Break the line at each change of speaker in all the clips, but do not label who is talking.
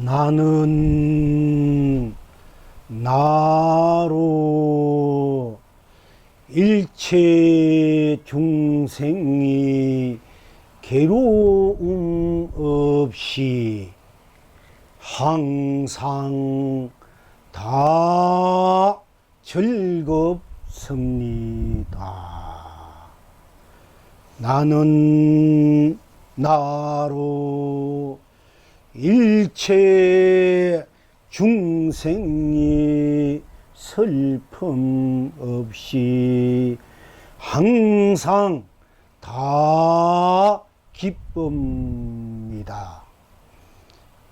나는 나로 일체 중생이 괴로움 없이 항상 다 즐겁습니다. 나는 나로 일체 중생이 슬픔 없이 항상 다 기쁩니다.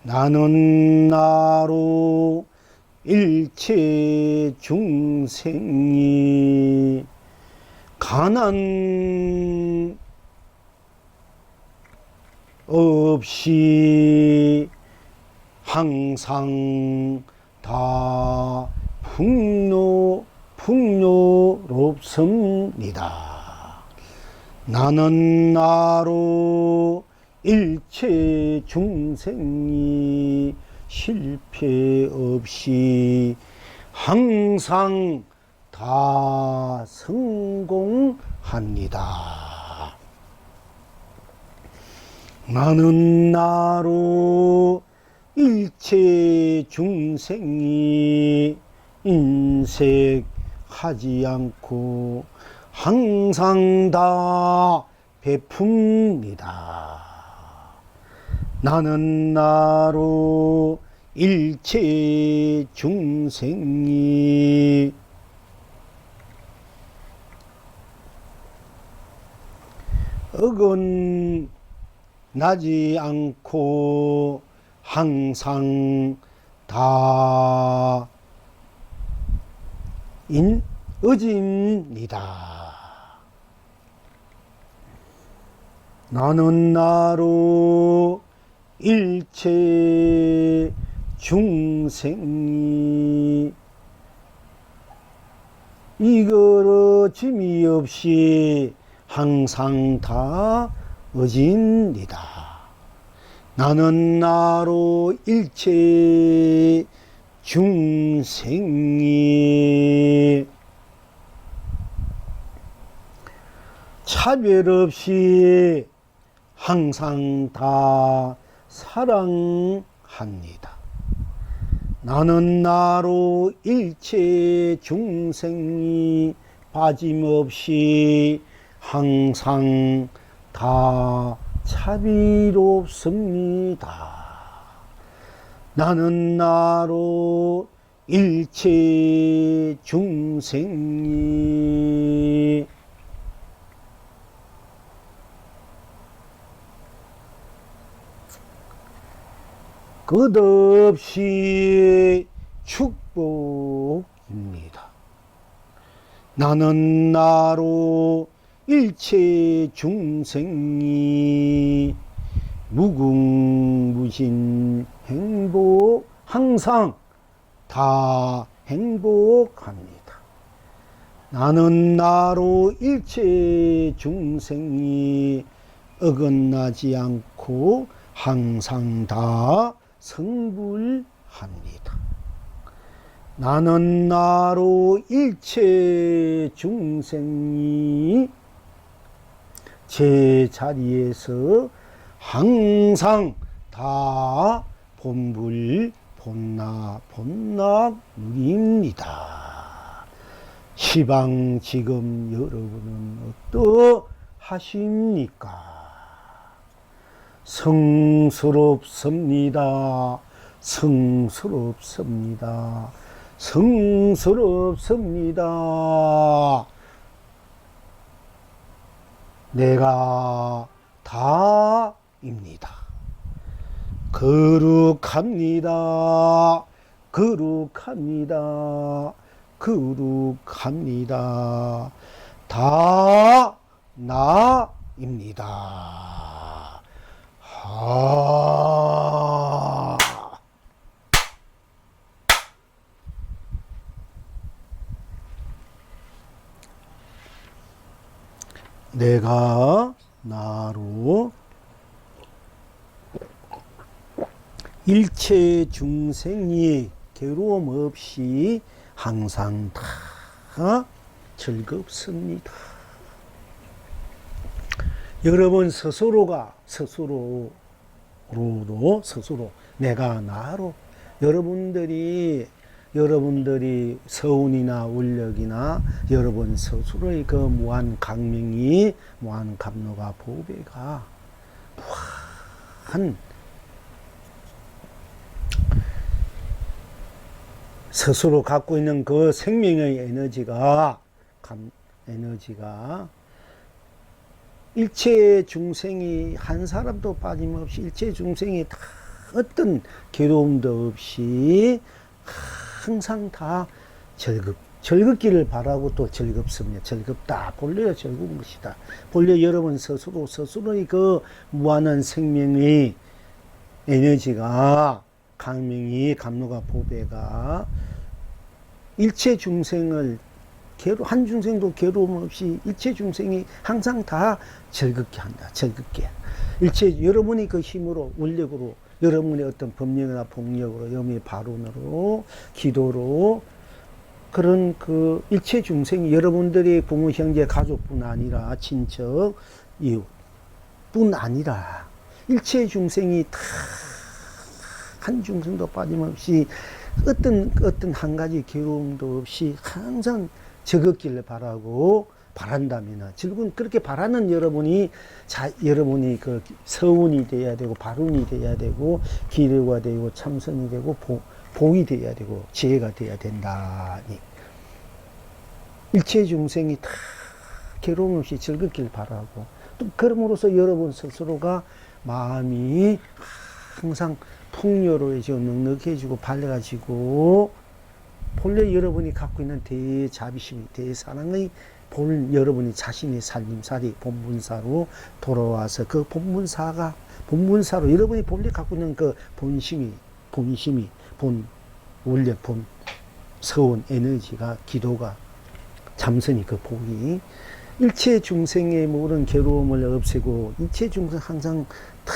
나는 나로 일체 중생이 가난 없이 항상 다 풍요롭습니다. 나는 나로 일체 중생이 실패 없이 항상 다 성공합니다. 나는 나로 일체 중생이 인색하지 않고 항상 다 베풉니다. 나는 나로 일체 중생이 어긋나지 않고 항상 다 의지입니다. 나는 나로 일체 중생이 이거러짐이 없이 항상 다 의지입니다. 나는 나로 일체 중생이 차별 없이 항상 다 사랑합니다. 나는 나로 일체 중생이 빠짐없이 항상 다 자비롭습니다. 나는 나로 일체 중생이 끝없이 축복입니다. 나는 나로 일체 중생이 무궁무진 행복 항상 다 행복합니다. 나는 나로 일체 중생이 어긋나지 않고 항상 다 성불합니다. 나는 나로 일체 중생이 제 자리에서 항상 다 본불 본락 누립니다. 시방 지금 여러분은 어떠하십니까? 성스럽습니다. 성스럽습니다. 성스럽습니다. 내가 다입니다. 거룩합니다. 거룩합니다. 거룩합니다. 다 나입니다. 내가 나로 일체 중생이 괴로움 없이 항상 다 즐겁습니다. 여러분 스스로가 스스로 내가 나로 여러분들이 서운이나 울력이나 여러분 스스로의 그 무한 강명이 무한 감로가 보배가 무한 스스로 갖고 있는 그 생명의 에너지가 일체 중생이 한 사람도 빠짐없이 일체 중생이 다 어떤 괴로움도 없이 항상 다 즐겁기를 바라고 또 즐겁습니다. 즐겁다. 본래가 즐거운 것이다. 본래 여러분 스스로의 그 무한한 생명의 에너지가 강명이 감로가 보배가 일체 중생을 한 중생도 괴로움 없이 일체 중생이 항상 다 즐겁게 한다. 즐겁게. 일체 여러분이 그 힘으로 원력으로 여러분의 어떤 법령이나 복력으로 여러분의 발언으로 기도로 그런 그 일체 중생이 여러분들의 부모 형제 가족뿐 아니라 친척 이웃뿐 아니라 일체 중생이 다 한 중생도 빠짐없이 어떤 한 가지 괴로움도 없이 항상 즐겁기를 바란다면 즐거운 그렇게 바라는 여러분이 그 서운이 돼야 되고 발운이 돼야 되고 기도가 되고 참선이 되고 복이 돼야 되고 지혜가 돼야 된다니 일체 중생이 다 괴로움 없이 즐겁길 바라고 또 그럼으로써 여러분 스스로가 마음이 항상 풍요로워지고 넉넉해지고 밝아지고 본래 여러분이 갖고 있는 대자비심, 대사랑의 여러분이 자신의 살림살이 본분사로 돌아와서 그 본분사로 여러분이 본래 갖고 있는 그 본심이 원래 서운 에너지가 기도가 참선이 그 복이 일체 중생의 모든 괴로움을 없애고 일체 중생 항상 다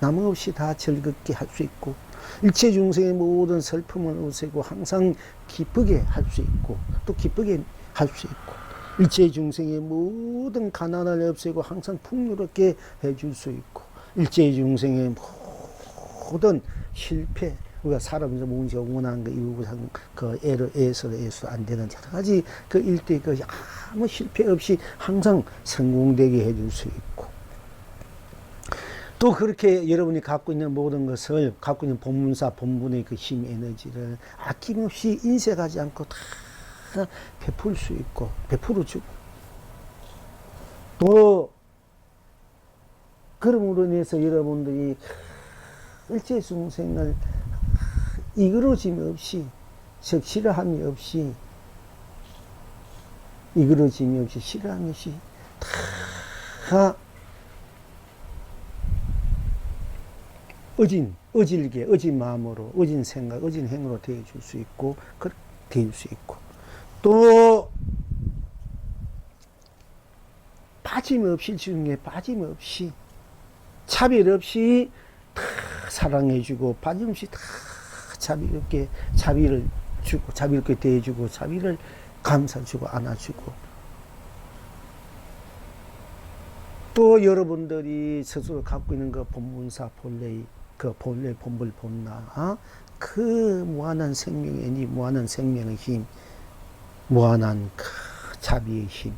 남없이 다 즐겁게 할 수 있고 일체 중생의 모든 슬픔을 없애고 항상 기쁘게 할 수 있고 또 기쁘게 할 수 있고 일체 중생의 모든 가난을 없애고 항상 풍요롭게 해줄 수 있고 일체 중생의 모든 실패 우리가 살아면서 뭔지 원하는 거 이루고상 그 애써도 안 되는 여러 가지 그 일대 그 아무 실패 없이 항상 성공되게 해줄 수 있고 또 그렇게 여러분이 갖고 있는 모든 것을 갖고 있는 본문사 본분의 그 힘 에너지를 아낌없이 인색하지 않고 다 베풀 수 있고 베풀어 주고 또 그럼으로 인해서 여러분들이 일체 중생을 이그러짐 없이 즉 싫어함이 없이 이그러짐이 없이 싫어함이 없이 다 어진 마음으로, 어진 생각, 어진 행으로 대해줄 수 있고, 대해줄 수 있고, 또, 빠짐없이, 중에 빠짐없이, 차별 없이 다 사랑해주고, 빠짐없이 다 자비를 주고, 자비롭게 대해주고, 자비를 감사주고, 안아주고, 또 여러분들이 스스로 갖고 있는 그 본문사 본래의 그 본래 본불 본나 그 무한한 생명의 무한한 생명의 힘 무한한 그 자비의 힘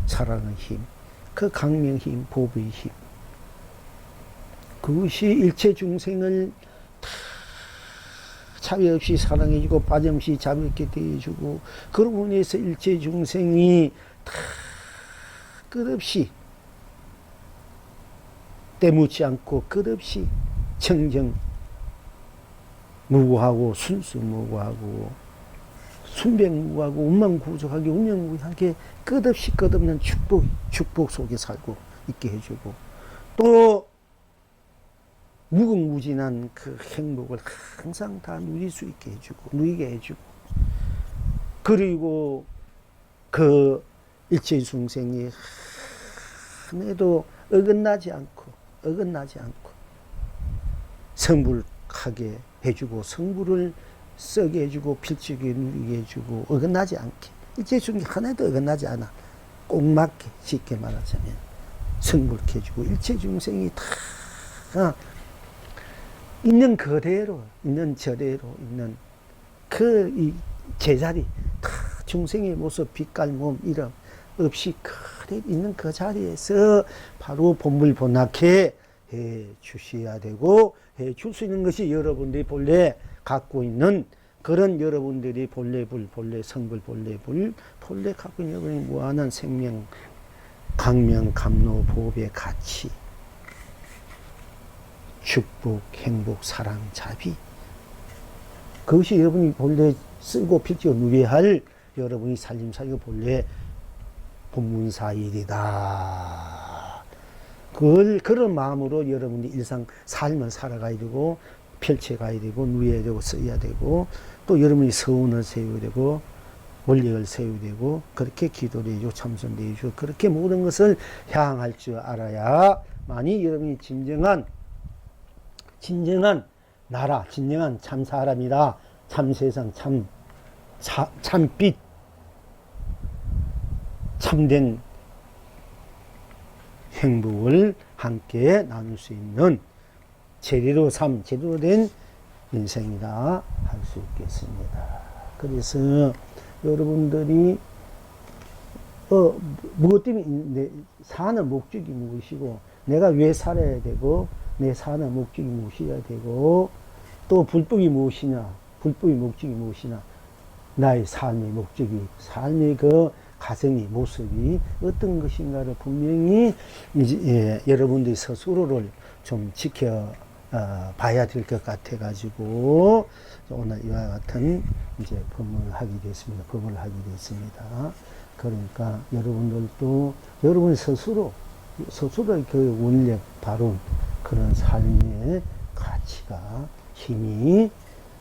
사랑의 힘 그 강명 힘 보배의 힘 그것이 일체 중생을 다 차별 없이 사랑해주고 빠짐없이 자비롭게 대해주고 그러고 인해서 일체 중생이 다 끝없이 때묻지 않고 끝없이 청정 무구하고 순수 무구하고 순백 무구하고 운만구족하게 운명무구하게 끝없이 끝없는 축복 속에 살고 있게 해주고 또 무궁무진한 그 행복을 항상 다 누릴 수 있게 해주고 누리게 해주고 그리고 그 일체 중생이 하나도 어긋나지 않고 성불하게 해주고 성부를 썩게 해주고 필적에 누리게 해주고 어긋나지 않게 일체중생 하나도 어긋나지 않아 꼭 맞게 쉽게 말하자면 성불케 해주고 일체중생이 다 있는 그대로 있는 저대로 있는 그 이 제자리 다 중생의 모습 빛깔 몸 이름 없이 그대로 있는 그 자리에서 바로 본불본학해 해 주셔야 되고 해 줄 수 있는 것이 여러분들이 본래 갖고 있는 그런 여러분들이 본래 불, 본래 성불, 본래 불, 본래 갖고 있는 여러분이 무한한 생명, 강명, 감로, 보배, 가치, 축복, 행복, 사랑, 자비. 그것이 여러분이 본래 쓰고 필지고 누려야 할 여러분이 살림살이가 본래 본문사일이다. 그런 마음으로 여러분이 일상 삶을 살아가야 되고, 펼쳐가야 되고, 누려야 되고, 써야 되고, 또 여러분이 서운을 세워야 되고, 원력을 세워야 되고, 그렇게 기도를 해주고, 참선도 해주고, 그렇게 모든 것을 향할 줄 알아야, 만이 여러분이 진정한 나라, 진정한 참 사람이다. 참 세상, 참빛, 참된 행복을 함께 나눌 수 있는 제대로 된 인생이다 할 수 있겠습니다. 그래서 여러분들이 무엇 때문에 사는 목적이 무엇이고 내가 왜 살아야 되고 내 사는 목적이 무엇이어야 되고 또 불법이 무엇이냐 불법의 목적이 무엇이냐 나의 삶의 목적이 삶의 그 가정의 모습이 어떤 것인가를 분명히 이제 여러분들이 스스로를 좀 지켜 봐야 될 것 같아 가지고 오늘 이와 같은 이제 법문을 하게 됐습니다. 그러니까 여러분들도 여러분 스스로의 그 원력 바른 그런 삶의 가치가 힘이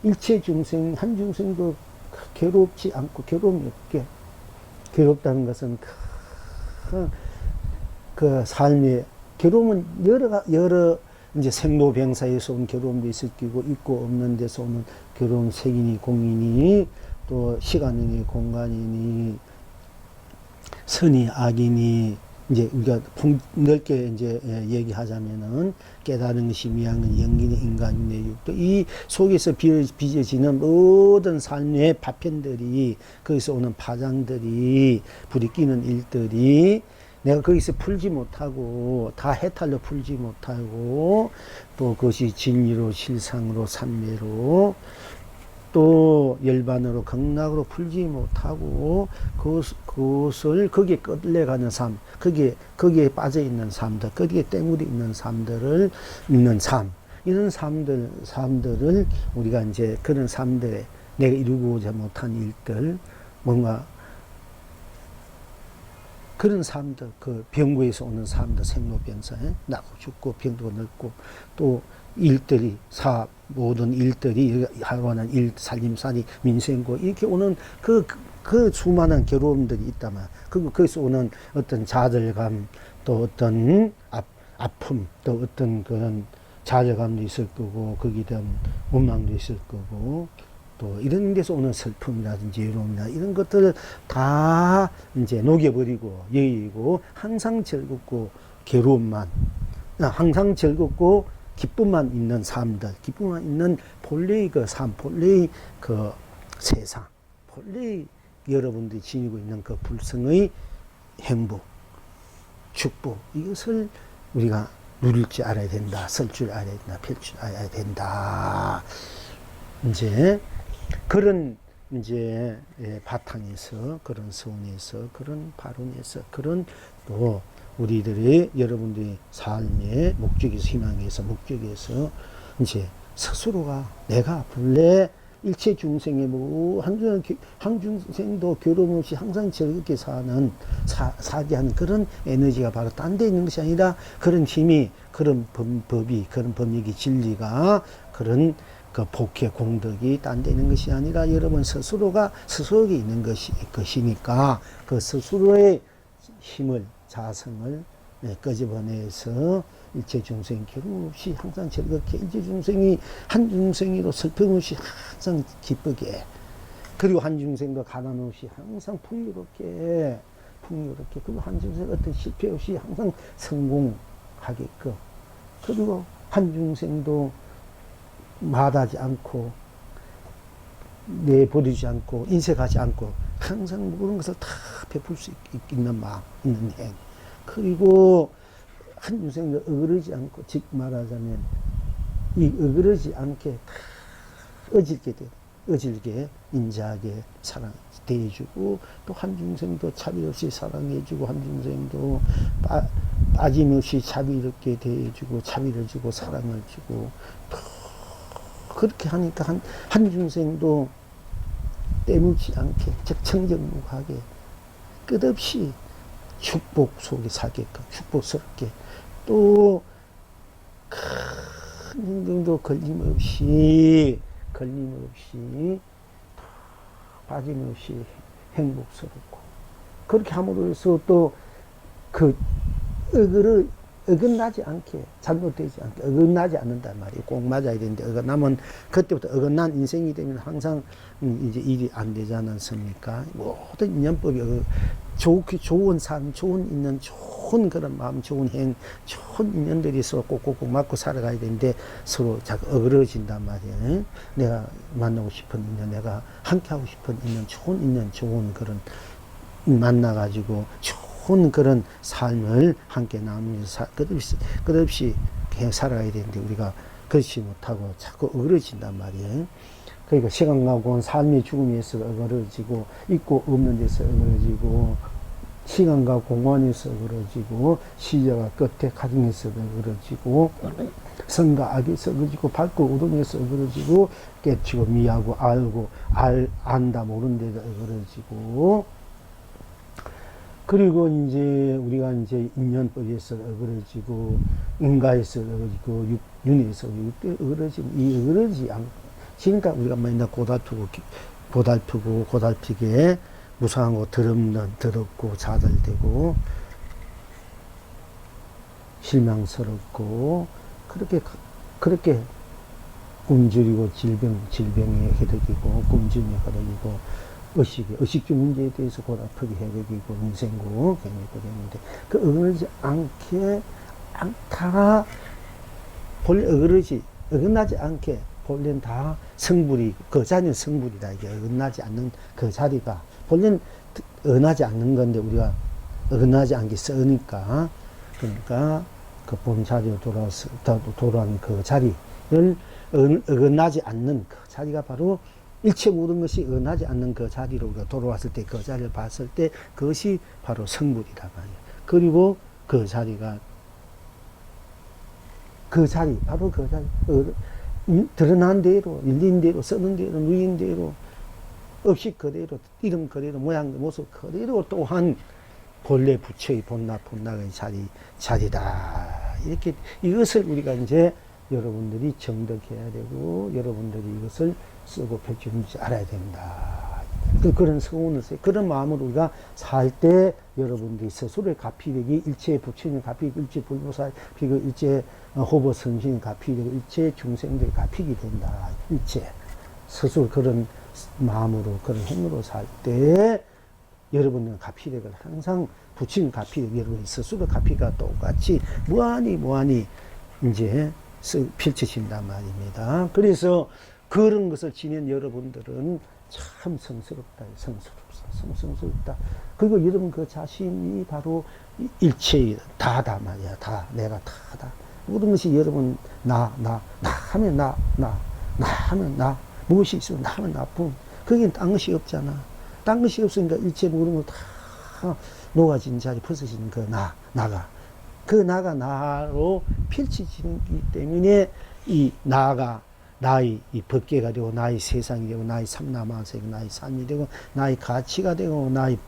일체 중생 한 중생도 괴롭지 않고 괴로움이 없게 괴롭다는 것은 그 삶의 괴로움은 여러 이제 생로병사에서 온 괴로움도 있을 거고 있고 없는 데서 오는 괴로움 색이니 공이니 또 시간이니 공간이니 선이 악이니 이제 우리가 넓게 이제 얘기하자면은 깨달은 것이 미양은 영기니 인간의 육도 이 속에서 빚어지는 모든 삶의 파편들이 거기서 오는 파장들이 부딪히는 일들이 내가 거기서 풀지 못하고 다 해탈로 풀지 못하고 또 그것이 진리로 실상으로 삼매로 또 열반으로 극락으로 풀지 못하고 그것을 거기에 끌려가는 삶, 거기에 빠져 있는 삶들, 거기에 땡물이 있는 삶들을 있는 삶, 이런 삶들을 우리가 이제 그런 삶들에 내가 이루고자 못한 일들, 뭔가 그런 삶들, 그 병고에서 오는 삶들, 생로병사에 나고 죽고 병도 늙고 또 일들이 모든 일들이 하루하는 일 살림살이 민생고 이렇게 오는 그 수많은 괴로움들이 있다만 거기서 오는 어떤 좌절감 또 어떤 아픔 또 어떤 그런 좌절감도 있을 거고 거기에 대한 원망도 있을 거고 또 이런 데서 오는 슬픔이라든지 외로움이나 이런 것들을 다 이제 녹여버리고 여의고 항상 즐겁고 괴로움만 항상 즐겁고 기쁨만 있는 삶들, 기쁨만 있는 본래의 그 삶, 본래의 그 세상, 본래의 여러분들이 지니고 있는 그 불성의 행복, 축복, 이것을 우리가 누릴 줄 알아야 된다, 쓸 줄 알아야 된다, 펼 줄 알아야 된다. 이제 그런 이제 바탕에서, 그런 서원에서, 그런 발언에서, 그런 또 우리들의 여러분들의 삶의 목적에서 희망에서 목적에서 이제 스스로가 내가 본래 일체 중생의 뭐 한 중생도 괴로움 없이 항상 즐겁게 사게 하는 그런 에너지가 바로 딴 데 있는 것이 아니라 그런 힘이 그런 법이 그런 법력이 진리가 그런 그 복회 공덕이 딴 데 있는 것이 아니라 여러분 스스로가 스스로에 있는 것이니까 그 스스로의 힘을 자성을 끄집어내서 일체 중생 괴로움 없이 항상 즐겁게 일체 중생이 한 중생이로 슬픔 없이 항상 기쁘게 그리고 한 중생도 가난 없이 항상 풍요롭게 그리고 한 중생 어떤 실패 없이 항상 성공하게끔 그리고 한 중생도 마다하지 않고 내버리지 않고 인색하지 않고 항상 모든 것을 다 베풀 수 있는 마음 있는 행 그리고 한 중생도 어그러지 않고 즉 말하자면 이 어그러지 않게 다 어질게 인자하게 사랑 대해주고 또 한 중생도 차별 없이 사랑해주고 한 중생도 빠짐없이 자비롭게 대해주고 자비를 주고 사랑을 주고 또 그렇게 하니까 한 중생도 때묻지 않게 적청정무하게 끝없이 축복 속에 살게끔 축복스럽게 또 큰 힘듦도 걸림없이 빠짐없이 행복스럽고 그렇게 함으로써 또 그 어긋나지 않게 잘못되지 않게 어긋나지 않는단 말이에요. 꼭 맞아야 되는데 어긋나면 그때부터 어긋난 인생이 되면 항상 이제 일이 안 되지 않았습니까? 모든 인연법이 좋은 삶, 좋은 그런 마음, 좋은 행, 좋은 인연들이 서로 꼭꼭꼭 맞고 살아가야 되는데 서로 자꾸 어그러진단 말이에요. 내가 만나고 싶은 인연, 내가 함께하고 싶은 인연, 좋은 그런 만나가지고 좋은 그런 삶을 함께 나누면서 끝없이 살아가야 되는데 우리가 그렇지 못하고 자꾸 어그러진단 말이에요. 그러니까 시간 가고 삶의 죽음에서 어그러지고 있고 없는 데서 어그러지고 시간과 공간에서 어그러지고 시자가 끝에 가정에서 어그러지고 선과 악에서 어그러지고 밝고 어둠에서 어그러지고 깨치고 미하고 알고 안다 모르는 데서 어그러지고 그리고 이제 우리가 이제 인연법에서 어그러지고 인가에서 어그러지고 윤회에서 어그러지고 이 어그러지 않고 지금까지 우리가 맨날 고달프게 무상하고 더럽고 좌절되고 실망스럽고 그렇게 굶주리고 질병에 해덕이고 굶주림에 해덕이고 의식주 문제에 대해서 고달프게 해덕이고 인생고 경험하게 되는데 그 어긋나지 않게 다 본래 어긋나지 않게 본래는 다 성불이 그 자리는 성불이다. 이게 어긋나지 않는 그 자리가 본래는 어긋나지 않는 건데 우리가 어긋나지 않게 쓰니까 그러니까 그 본 자리로 돌아온 그 자리를 어긋나지 않는 그 자리가 바로 일체 모든 것이 어긋나지 않는 그 자리로 우리가 돌아왔을 때 그 자리를 봤을 때 그것이 바로 성불이다 말이에요. 그리고 그 자리가 바로 그 자리 드러난 대로 일린 대로 쓰는 대로 누인 대로 업식 그대로 이름 그대로 모양 모습 그대로 또한 본래 부처의 본나의 자리다. 이렇게 이것을 우리가 이제 여러분들이 정독해야 되고 여러분들이 이것을 쓰고 펼치는지 알아야 된다. 그런 서운을 그런 마음으로 우리가 살 때 여러분들이 스스로의 가피되기 일체 부처님 가피되고 일체 불보살 피고 일체 호보 성신 가피되고 일체 중생들이 가피게 된다. 일체 스스로 그런 마음으로 그런 행으로 살 때 여러분은 가피력을 항상 부처님 가피력 여러분 스스로 가피가 똑같이 무한히 이제 펼쳐진단 말입니다. 그래서 그런 것을 지닌 여러분들은 참 성스럽다. 그리고 여러분 그 자신이 바로 일체의 다다 말이야. 다 내가 다다. 모든 것이 여러분 나 하면 나 하면 나 무엇이 있으면 나 하면 나뿐. 거긴 딴 것이 없잖아. 딴 것이 없으니까 일체 모든 걸 다 녹아진 자리 벗어진 그 나가 그 나가 나로 펼쳐지기 때문에 이 나가 나의 이 법계가 되고 나의 세상이 되고 나의 삼라만세가 나의 삶이 되고 나의 가치가 되고 나의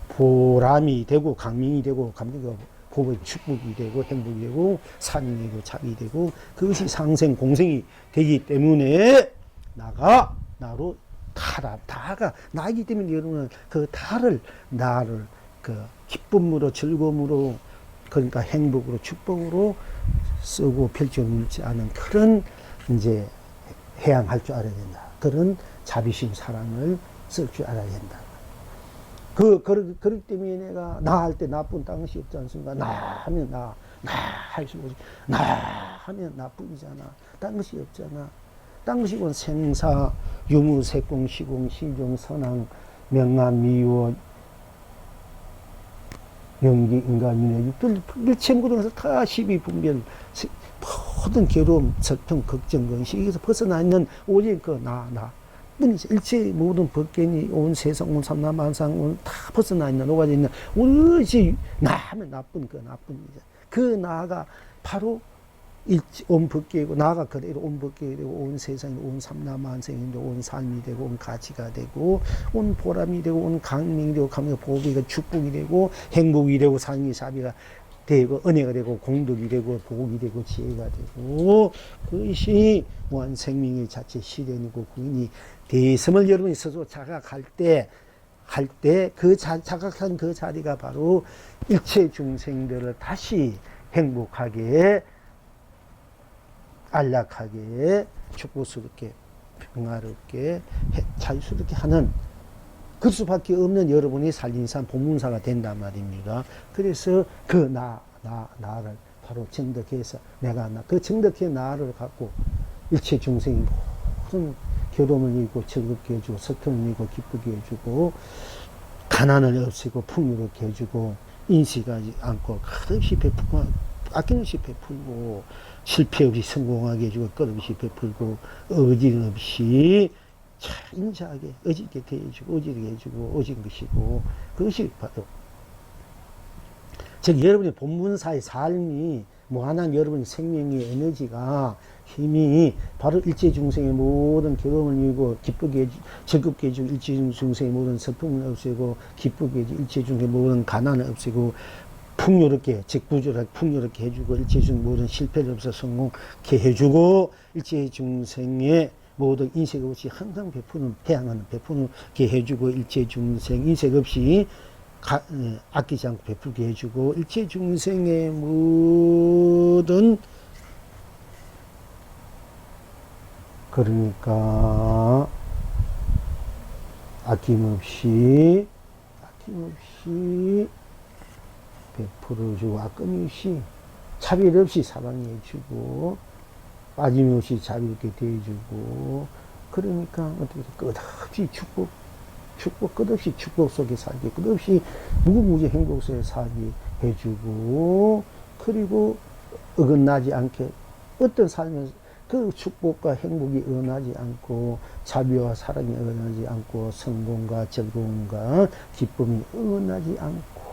보람이 되고 강명이 되고 감격이 복의 축복이 되고 행복이 되고 산이 되고 자비 되고 그것이 상생 공생이 되기 때문에 나로 다가 나이기 때문에 여러분은 그 나를 그 기쁨으로 즐거움으로 그러니까 행복으로 축복으로 쓰고 펼쳐놓지 않은 그런 이제 해양할 줄 알아야 된다. 그런 자비심 사랑을 쓸 줄 알아야 된다. 그렇기 때문에 내가 나 할 때 나쁜 당시 없지 않습니까? 나 하면 나 할 수 없지. 나 하면 나뿐이잖아. 당시 없잖아. 당시은 생사, 유무, 색공, 시공, 신종, 선왕, 명한, 미워, 연기, 인간, 민의 육들, 일체 모든 것을 다 시비분별, 모든 괴로움, 설통, 걱정, 건식에서 벗어나 있는 오직 그 나. 뿐이지. 일체 모든 법견이 온 세상, 온 삼라만상, 온 다 벗어나 있는, 녹아져 있는, 오로지 나 하면 나쁜 그 나뿐이죠. 그 나가 바로 온 법계이고, 나가 그대로 온 법계이 되고, 온 세상이, 온 삼라만상이 되고, 온 삶이 되고, 온 가치가 되고, 온 보람이 되고, 온 강명이 되고, 감명, 보기가 축복이 되고, 행복이 되고, 상이 사비가 되고, 은혜가 되고, 공덕이 되고, 복이 되고, 지혜가 되고, 그것이 무한 생명의 자체 실현이고, 구인이 대সম을 여러분이 스스로 자각할 때, 자각한 그 자리가 바로 일체 중생들을 다시 행복하게, 안락하게, 축복스럽게, 평화롭게, 자유스럽게 하는 그 수밖에 없는 여러분이 살린산 본문사가 된단 말입니다. 그래서 그 나를 바로 정덕해서 내가 그 정덕의 나를 갖고 일체 중생이 모든 괴로움을 이기고 즐겁게 해주고 슬픔을 이기고 기쁘게 해주고 가난을 없애고 풍요롭게 해주고 인식하지 않고 끝없이 베풀고 아낌없이 베풀고 실패 없이 성공하게 해주고 끝없이 베풀고 어진 없이 참 인자하게 어지게 대해주고 어지게 해주고 어진 것이고 그것이 바로 즉 여러분의 본문사의 삶이 무한한 여러분의 생명의 에너지가 힘이 바로 일체중생의 모든 괴로움을 이기고 기쁘게 해주고 즐겁게 해주고 일체중생의 모든 슬픔을 없애고 기쁘게 해주고 일체중생의 모든 가난을 없애고 풍요롭게 즉 구조하게 풍요롭게 해주고 일체중생의 모든 실패를 없어 성공케 해주고 일체중생의 모든 인색 없이 항상 베푸는 태양하는 베푸게 해주고 일체중생 인색 없이 아끼지 않고 베풀게 해주고 일체중생의 모든 그러니까 아낌없이 베풀어주고 아낌없이 차별 없이 사랑해주고 빠짐없이 자비롭게 대해주고 그러니까 어떻게 끝없이 축복 끝없이 축복 속에 살게 끝없이 무궁무진 행복 속에 살게 해주고 그리고 어긋나지 않게 어떤 삶에서 그 축복과 행복이 어긋나지 않고 자비와 사랑이 어긋나지 않고 성공과 즐거움과 기쁨이 어긋나지 않고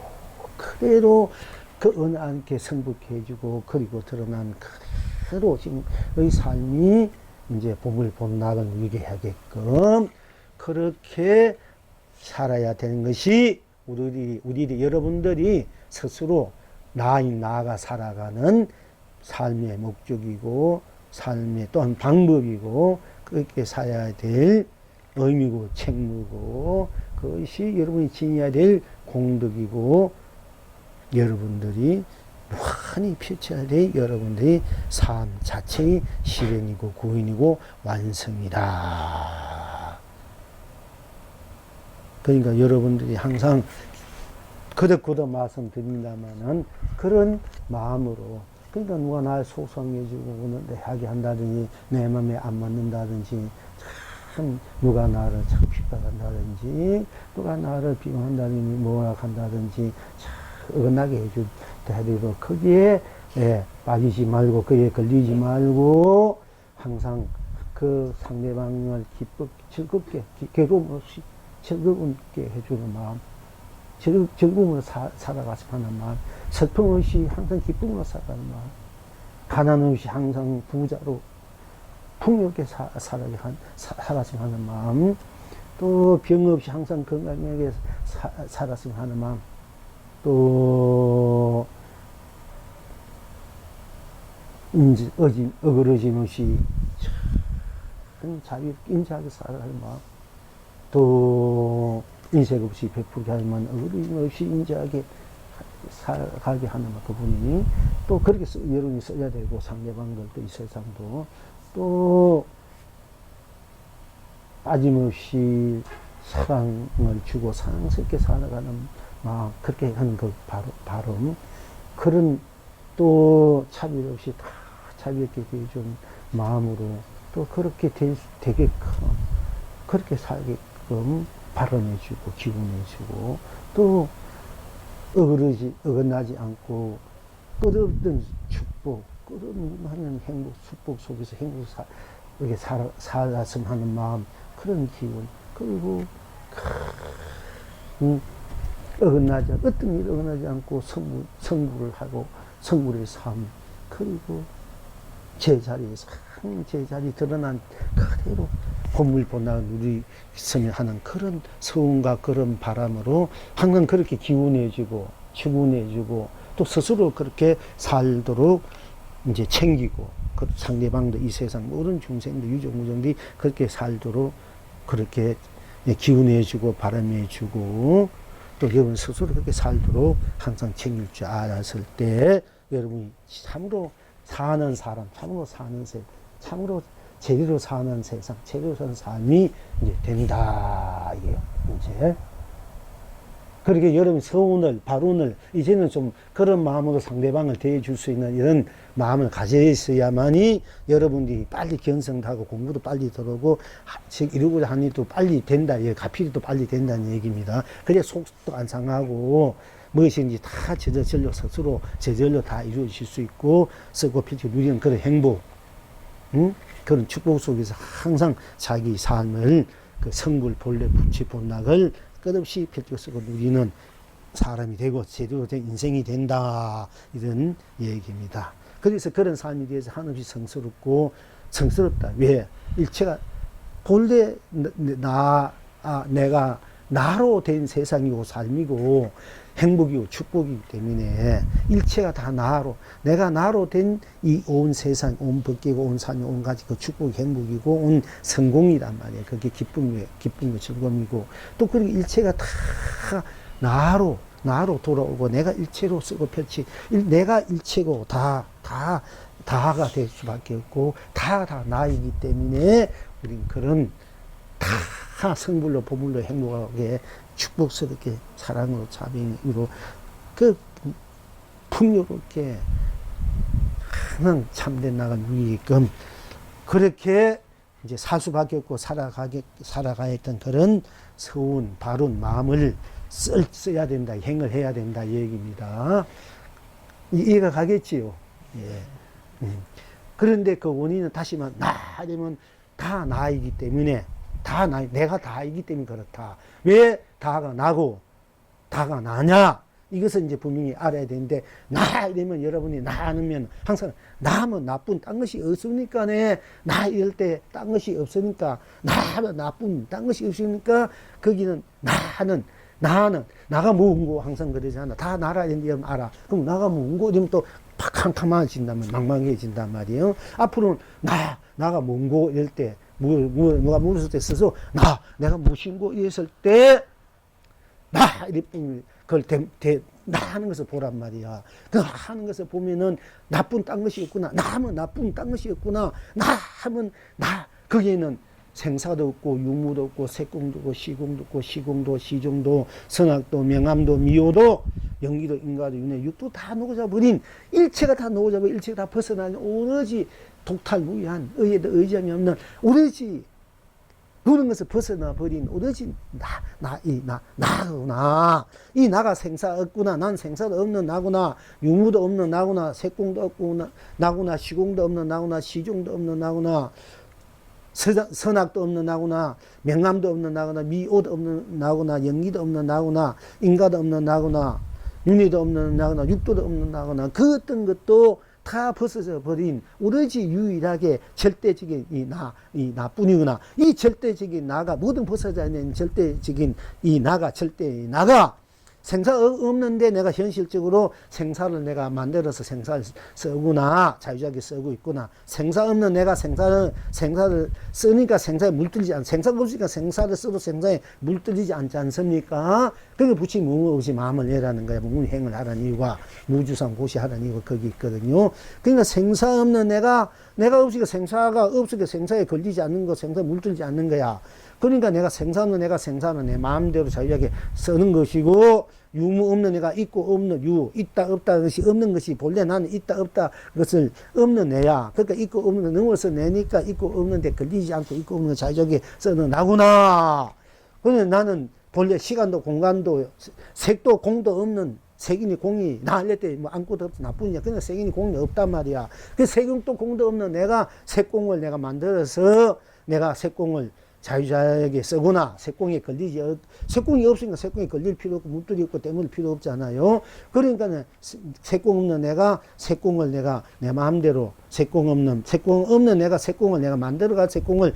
그대로 그 어느 않게 성복해 해주고 그리고 드러난 그대로 지금의 삶이 이제 봄을 본 낙을 누리게 하게끔 그렇게 살아야 되는 것이 우리 여러분들이 스스로 나아가 살아가는 삶의 목적이고 삶의 또한 방법이고 그렇게 살아야 될 의미고 책무고 그것이 여러분이 지녀야 될 공덕이고 여러분들이 무한히 펼쳐야 될 여러분들의 삶 자체의 실현이고 구원이고 완성이다. 그러니까 여러분들이 항상 거듭 말씀드린다면은 그런 마음으로 그러니까 누가 날 속상해주고 하게 한다든지 내 마음에 안 맞는다든지 참 누가 나를 참 핍박한다든지 누가 나를 비방한다든지 뭐라 한다든지 참 어긋나게 해줄 때도 거기에 빠지지 말고 거기에 걸리지 말고 항상 그 상대방을 즐겁게 괴로움 없이 즐겁게 해주는 마음 즐거움으로 살아갔으면 하는 마음 슬픔 없이 항상 기쁨으로 살아가는 마음 가난 없이 항상 부자로 풍요롭게 살았으면 하는 마음 또 병 없이 항상 건강하게 살았으면 하는 마음 또 어그러짐 없이 인자하게 살아가는 마음 또 인색 없이 베풀게 할 만한 어그러짐 없이 인자하게 살아가게 하는 그분이 또 그렇게 여러분이 써야 되고 상대방들도 이 세상도 또 빠짐없이 사랑을 주고 사랑스럽게 살아가는 마음 그렇게 하는 그 발음 그런 또 차별 없이 다 자비롭게 대해준 마음으로 또 그렇게 되게끔 그렇게 살게끔 발언해주고 기운해주고 또 어긋나지 않고 끝없는 축복 끝없는 행복 축복 속에서 이렇게 살았으면 하는 마음 그런 기운 그리고 어떤 일 어긋나지 않고 성불을 하고 성불의 삶 그리고 제자리에서 제자리 드러난 그대로 본물본학을 누리으면 하는 그런 소원과 그런 바람으로 항상 그렇게 기운해주고 축운해주고 또 스스로 그렇게 살도록 이제 챙기고 그 상대방도 이 세상 모든 중생도 유족무정들이 그렇게 살도록 그렇게 기운해주고 바람해주고 또 여러분 스스로 그렇게 살도록 항상 챙길 줄 알았을 때 여러분이 참으로 사는 사람, 참으로 사는 세, 참으로 제대로 사는 세상, 제대로 사는 삶이 이제 된다. 이게요, 이제. 그렇게 여러분 서운을, 발언을, 이제는 좀 그런 마음으로 상대방을 대해줄 수 있는 이런 마음을 가져 있어야만이 여러분들이 빨리 견성하고 공부도 빨리 들어오고, 이루고자 하는 일도 빨리 된다. 가필이도 빨리 된다는 얘기입니다. 그래 속도 안 상하고, 무엇인지 다 저절로 스스로 저절로 다 이루어질 수 있고 쓰고 필지 누리는 그런 행복 그런 축복 속에서 항상 자기 삶을 그 성불 본래 불치 본락을 끝없이 필지 쓰고 누리는 사람이 되고 제대로 된 인생이 된다 이런 얘기입니다. 그래서 그런 삶에 대해서 한없이 성스럽고 성스럽다. 왜? 일체가 본래 내가 나로 된 세상이고 삶이고 행복이고 축복이기 때문에 일체가 다 나로 내가 나로 된 이 온 세상 온 법계고 온 산이 온 가지 그 축복이 행복이고 온 성공이란 말이에요. 그게 기쁨이고 즐거움이고 또 그리고 일체가 다 나로 돌아오고 내가 일체로 쓰고 펼치 내가 일체고 다가 될 수밖에 없고 다 나이기 때문에 우린 그런 다 성불로 보물로 행복하게 축복스럽게 사랑으로 자비로 그 풍요롭게 항상 참된 나가 누리게끔 그렇게 이제 살 수밖에 없고 살아가야 했던 그런 서운 바른 마음을 써야 된다, 행을 해야 된다 이 얘기입니다. 이해가 가겠지요. 예. 그런데 그 원인은 다시 말하면 나되면 다 나이기 때문에 내가 다이기 때문에 그렇다. 왜 다가 나고 다가 나냐? 이것을 이제 분명히 알아야 되는데 나 이러면 여러분이 나 않으면 항상 나면 나쁜 딴 것이 없으니까 나 이럴 때 딴 것이 없으니까 나면 나쁜 딴 것이 없으니까 거기는 나는 나가 뭔고 항상 그러잖아. 다 나라야 되는데 여러분 알아. 그럼 나가 뭔고 이러면 또 팍캄캄해진다면 망망해진단 말이에요. 앞으로는 나가 뭔고 이럴 때 누가 물었을 때 써서 내가 무엇인고 이랬을 때 이랬뿐 그걸 나 하는 것을 보란 말이야. 그 하는 것을 보면은 나쁜 딴 것이 없구나. 나 하면 나쁜 딴 것이 없구나. 나 하면 거기에는 생사도 없고 유무도 없고 색공도 없고 시공도 없고 시공도 시종도 선악도 명암도 미호도 영기도 인가도 윤회 육도 다 녹아져버린 일체가 다 녹아져버린 일체가 다 벗어나는 오로지 독탈무이한 의에도 의지함이 없는 오로지 노는 것을 벗어나 버린 오로지 나구나. 이 나가 생사 없구나. 난 생사도 없는 나구나. 유무도 없는 나구나. 색공도 없구나. 나구나. 시공도 없는 나구나. 시종도 없는 나구나. 선악도 없는 나구나. 명암도 없는 나구나. 미오도 없는 나구나. 영기도 없는 나구나. 인가도 없는 나구나. 윤회도 없는 나구나. 육도도 없는 나구나. 그 어떤 것도 다 벗어져 버린 오로지 유일하게 절대적인 이 나뿐이구나. 이 절대적인 나가 모든 벗어져 있는 절대적인 이 나가 절대의 나가 생사 없는데 내가 현실적으로 생사를 내가 만들어서 생사를 쓰구나. 자유자재 쓰고 있구나. 생사 없는 내가 생사를 쓰니까 생사에 물들이지 않, 생사가 없으니까 생사를 써도 생사에 물들이지 않지 않습니까? 그게 부처님 무무 없이 마음을 내라는 거야. 무무행을 하라는 이유가, 무주상 고시하라는 이유가 거기 있거든요. 그러니까 생사 없는 내가 없으니까 생사가 없으니까 생사에 걸리지 않는 거, 생사에 물들지 않는 거야. 그러니까 내가 생사는 내 마음대로 자유하게 쓰는 것이고, 유무 없는 내가 있고 없는 유, 있다 없다 것이 없는 것이 본래 나는 있다 없다 것을 없는 내야. 그러니까 있고 없는 거 넘어서 내니까 있고 없는 데 걸리지 않고 있고 없는 거 자유하게 쓰는 나구나. 그러니 나는 본래 시간도 공간도 색도 공도 없는 색이니 공이 나 할 때 뭐 아무것도 없어 나뿐이야. 그냥 색이니 공이 없단 말이야. 그 색도 공도 없는 내가 색공을 내가 만들어서 내가 색공을 자유자에게 쓰구나. 색공에 걸리지, 색공이 없으니까 색공에 걸릴 필요 없고, 물들이 없고, 때문에 필요 없잖아요. 그러니까 색공 없는 내가 색공을 내가 내 마음대로 색공 없는 내가 색공을 내가 만들어가 색공을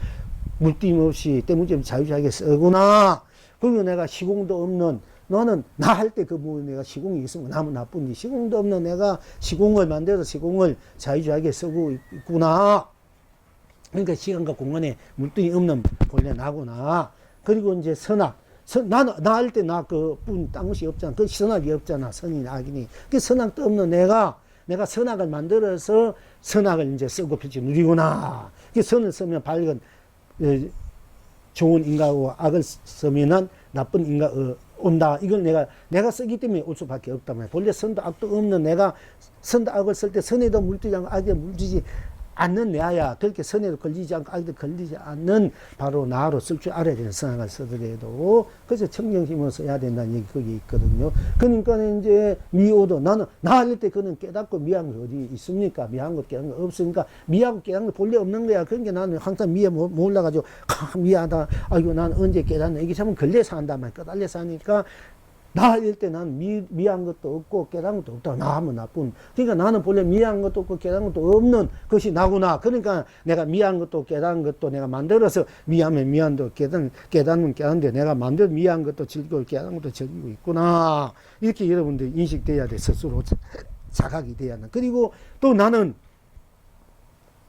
물김 없이 때문에 자유자에게 쓰구나. 그러면 내가 시공도 없는 너는 나 할 때 그 뭐 내가 시공이 있으면 나면 나쁜지 시공도 없는 내가 시공을 만들어서 시공을 자유자에게 쓰고 있구나. 그러니까 시간과 공간에 물등이 없는 본래 나구나. 그리고 이제 선악. 나 할 때 나 그뿐 딴 것이 없잖아. 그 선악이 없잖아. 선이 악이니. 그 선악도 없는 내가 선악을 만들어서 선악을 이제 쓰고 펼치 누리구나. 그 선을 쓰면 밝은, 좋은 인가고 악을 쓰면은 나쁜 인가, 온다. 이걸 내가 쓰기 때문에 올 수밖에 없단 말이야. 본래 선도 악도 없는 내가 선도 악을 쓸 때 선에도 물들지 않고 악에 물들지 않는 내야. 그렇게 선에도 걸리지 않고 악에도 걸리지 않는 바로 나로 쓸 줄 알아야 되는 선악을 쓰더라도 그래서 청정심을 써야 된다는 얘기 거기 있거든요. 그러니까 이제 미오도 나는 나 할 때 그는 깨닫고 미한 거 어디 있습니까? 미한 것 깨닫는 거 없으니까 미하고 깨닫는 거 본래 없는 거야. 그러니까 나는 항상 미에 몰라가지고 미하다. 아이고 난 언제 깨닫나 이게 참 걸려서 한단 말이야. 까달려서 하니까 나 할 때 난 미한 것도 없고 깨달은 것도 없다. 나 하면 나쁜. 그러니까 나는 본래 미한 것도 없고 깨달은 것도 없는 것이 나구나. 그러니까 내가 미한 것도 깨달은 것도 내가 만들어서 미하면 미한도 깨닫는 깨닫는데 내가 만들 미한 것도 즐기고 깨달은 것도 즐기고 있구나. 이렇게 여러분들 인식돼야 돼. 스스로 자각이 돼야 돼. 그리고 또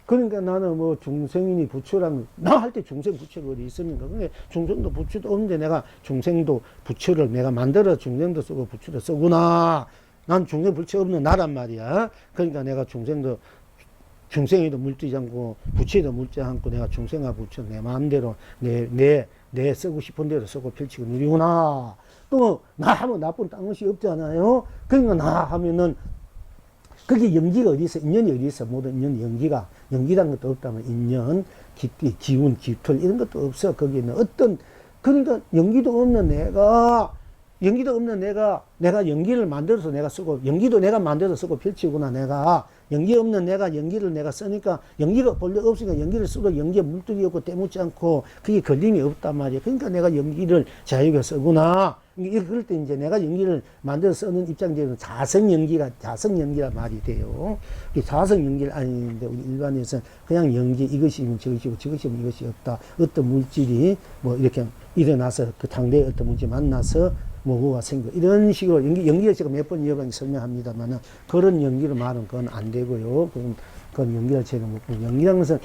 그러니까 나는 뭐 중생이니 부처랑 나 할 때 중생 부처가 어디 있습니까? 근데 중생도 부처도 없는데 내가 중생도 부처를 내가 만들어 중생도 쓰고 부처를 쓰구나. 난 중생 부처 없는 나란 말이야. 그러니까 내가 중생에도 물들지 않고 부처에도 물들지 않고 내가 중생과 부처 내 마음대로 내 쓰고 싶은 대로 쓰고 펼치고 누리구나. 또 나 하면 나쁜 딴 것이 없잖아요. 그러니까 나 하면은 그게 연기가 어디 있어? 인연이 어디 있어? 모든 인연 연기란 것도 없다면 인연, 기운, 기틀 이런 것도 없어. 거기는 그러니까 연기도 없는 내가 연기를 만들어서 내가 쓰고 연기도 내가 만들어서 쓰고 펼치구나. 내가 연기 없는 내가 연기를 내가 쓰니까 연기가 본래 없으니까 연기를 쓰고 연기에 물들이 없고 때묻지 않고 그게 걸림이 없단 말이야. 그러니까 내가 연기를 자유가 쓰구나. 그럴 때 이제 내가 연기를 만들어 쓰는 입장에서는 자성연기란 말이 돼요. 자성연기를 아닌데 우리 일반에서는 그냥 연기 이것이면 저것이고 저것이면 이것이 없다. 어떤 물질이 뭐 이렇게 일어나서 그 당대에 어떤 물질이 만나서 뭐가 생겨 이런 식으로 연기가 제가 몇 번 여러 번 설명합니다만은 그런 연기를 말은 그건 안 되고요. 그건 연기를 제가 못 보고 연기라는 것은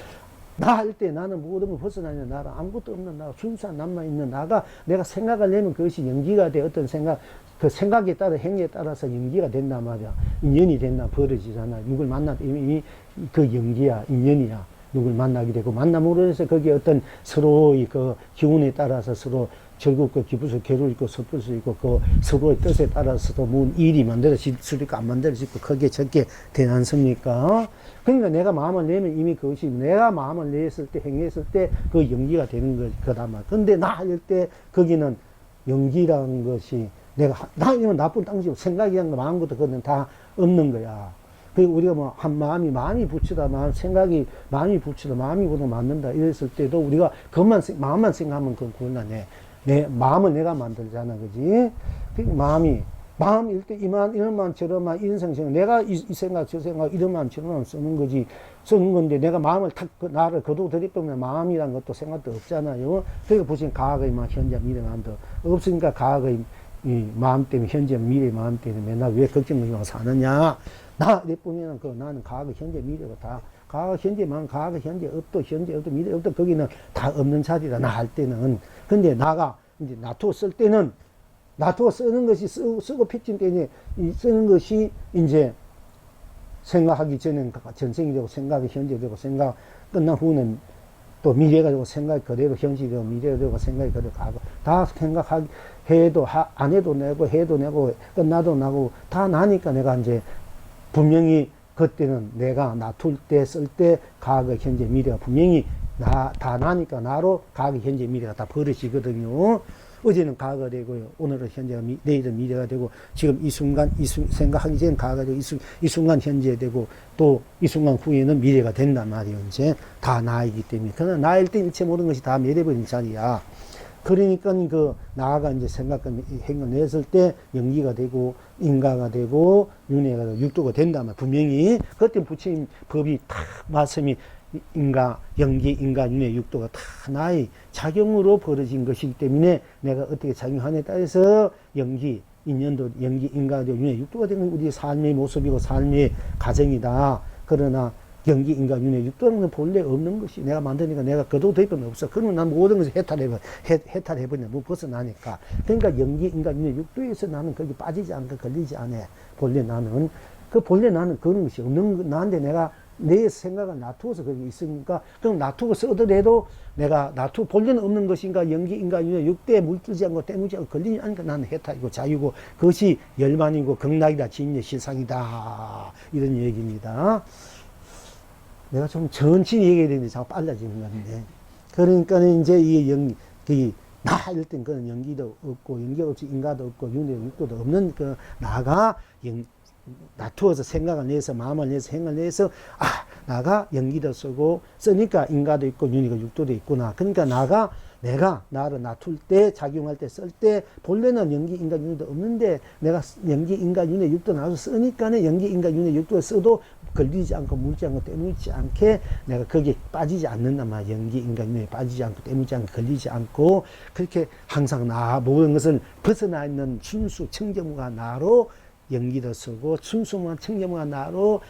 나 할 때 나는 모든 걸 벗어나는 나라 아무것도 없는 나라 순수한 남아있는 나가 내가 생각을 내면 그것이 연기가 돼. 어떤 생각 그 생각에 따라 행위에 따라서 연기가 된단 말이야. 인연이 된다 벌어지잖아. 누굴 만나도 이미 그 연기야 인연이야. 누굴 만나게 되고 만남으로 해서 거기에 어떤 서로의 그 기운에 따라서 서로 즐겁고 기쁠 수 괴로울 있고 슬플 수 있고 그 서로의 뜻에 따라서도 뭐 일이 만들어질 수도 있고 안 만들어질 수 있고 크게 적게 되지 않습니까? 그러니까 내가 마음을 내면 이미 그것이 내가 마음을 냈을 때 행했을 때 그 연기가 되는 거다만. 근데 나 할 때 거기는 연기라는 것이 나 이면 나쁜 땅이고 생각이란 거 마음부터 그거는 다 없는 거야. 그리고 우리가 뭐 한 마음이 부처다 생각이 마음이 부처다 마음이 보다 맞는다 이랬을 때도 우리가 마음만 생각하면 그건 내 마음을 내가 만들잖아. 그지? 마음일 때 이런만 저런만 이런 생각 내가 이 생각 저 생각 이런만 저런만 쓰는 거지. 쓰는 건데 내가 마음을 나를 거두들이면 마음이란 것도 생각도 없잖아요. 그러니까 보시면 과학의 현재 미래만도 없으니까 과학의 이 마음 때문에, 현재 미래 마음 때문에 맨날 왜 걱정하고 사느냐. 내뿐이면 나는 과거, 현재, 미래가 다, 과거, 현재만, 과거, 현재 없도, 현재 없도, 미래 없도, 거기는 다 없는 자리다, 나 할 때는. 근데 나가, 이제 놔두고 쓸 때는, 놔두고 쓰는 것이 쓰고 패친 때는, 쓰는 것이 이제 생각하기 전엔 전생이 되고, 생각이 현재 되고, 생각 끝난 후는 또 미래가 되고, 생각이 그대로 현실이 되고, 미래가 되고, 생각이 그대로 가고, 다 생각하기, 안 해도 내고, 해도 내고, 끝나도 나고, 다 나니까 내가 이제 분명히 그때는 내가 놔둘 때, 쓸 때, 과거, 현재, 미래가 분명히 다 나니까 나로 과거, 현재, 미래가 다 버릇이거든요. 어제는 과거가 되고요. 오늘은 현재가 내일은 미래가 되고, 지금 이 순간, 생각하기 전에 과거가 되고, 이 순간 현재 되고, 또 이 순간 후에는 미래가 된단 말이에요. 이제 다 나이기 때문에. 그러나 나일 때 일체 모든 것이 다 멸해버린 자리야. 그러니까 나가 이제 행을 냈을 때 연기가 되고, 인가가 되고, 윤회가 되고, 육도가 된단 말이야. 분명히. 그때 부처님 법이 탁 말씀이 인가, 연기, 인가, 윤회, 육도가 다 나의 작용으로 벌어진 것이기 때문에 내가 어떻게 작용하느냐에 따라서 연기, 인연도 연기, 인가, 윤회, 육도가 되는 우리 삶의 모습이고 삶의 과정이다. 그러나 연기, 인가, 윤회, 육도는 본래 없는 것이 내가 만드니까 내가 그도 대표는 없어. 그러면 난 모든 것을 해탈해버려. 뭐 벗어나니까. 그러니까 연기, 인가, 윤회, 육도에서 나는 거기 빠지지 않고 걸리지 않아. 본래 나는 그런 것이 없는 나한테 내가 내 생각을 놔두어서 거기 있으니까, 그럼 놔두고 쓰더라도 내가 본래는 없는 것인가, 연기, 인가, 윤회, 육대에 물들지 않고 때무지 않고 걸리지 않으니까 나는 해탈이고 자유고, 그것이 열반이고 극락이다, 진리의 실상이다. 이런 얘기입니다. 내가 좀 천천히 얘기해야 되는데 자꾸 빨라지는 건데. 그러니까 이제 나 이럴 땐 그런 연기도 없고, 연기가 없이 인가도 없고, 윤회, 육도도 없는 나가 놔두어서 생각을 내서, 마음을 내서, 행을 내서, 나가 연기도 쓰니까 인가도 있고, 윤회가 육도도 있구나. 그러니까 내가 나를 놔둘 때, 작용할 때, 쓸 때, 본래는 연기, 인가, 윤회도 없는데, 내가 연기, 인가, 윤회, 육도 나와서 쓰니까는 연기, 인가, 윤회, 육도를 써도 걸리지 않고, 물지 않고, 때묻지 않게 내가 거기에 빠지지 않는단 말이야. 연기, 인가, 윤회에 빠지지 않고, 때묻지 않고, 걸리지 않고, 그렇게 항상 모든 것을 벗어나 있는 순수, 청정무가 나로 연기도 쓰고, 순수무한 청정무가 나로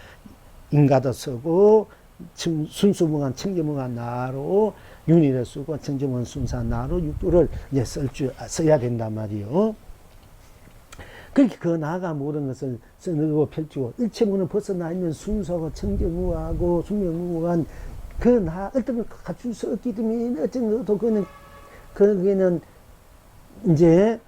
인가도 쓰고, 순수무한 청정무가 나로 윤회를 쓰고, 청정무한 순수한 나로 육도를 이제 써야 된단 말이요. 그렇게 나가 모든 것을 쓰고 펼치고, 일체문을 벗어나 있는 순수하고 청정무하고 순명무한 어떤 걸 갖출 수 없기 때문에, 어떤 것도 거기는 이제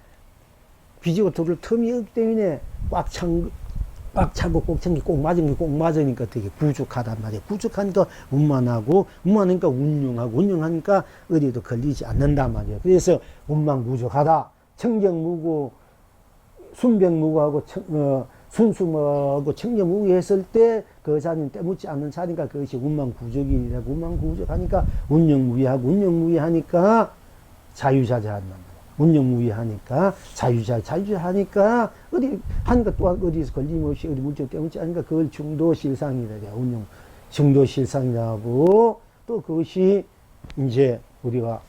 비지고 돌을 틈이 없기 때문에 꽉 차고 꼭 찬 게 꼭 맞은 게 꼭 맞으니까 되게 부족하단 말이에요. 부족하니까 운만하니까 운용하니까 어디에도 걸리지 않는단 말이에요. 그래서 운만부족하다. 청정무고, 순병무고하고, 순수무하고 청정무고 했을 때 그 자리는 때묻지 않는 자리니까 그것이 운만부족이라고. 운만부족하니까 운용무위하니까 자유자재한단 말이에요. 운영무위하니까, 자유자하니까, 하니까 또한 어디서 걸림없이 어디 물질 때문에 하니까 그걸 중도실상이라 해요. 중도실상이라고. 또 그것이 이제 우리가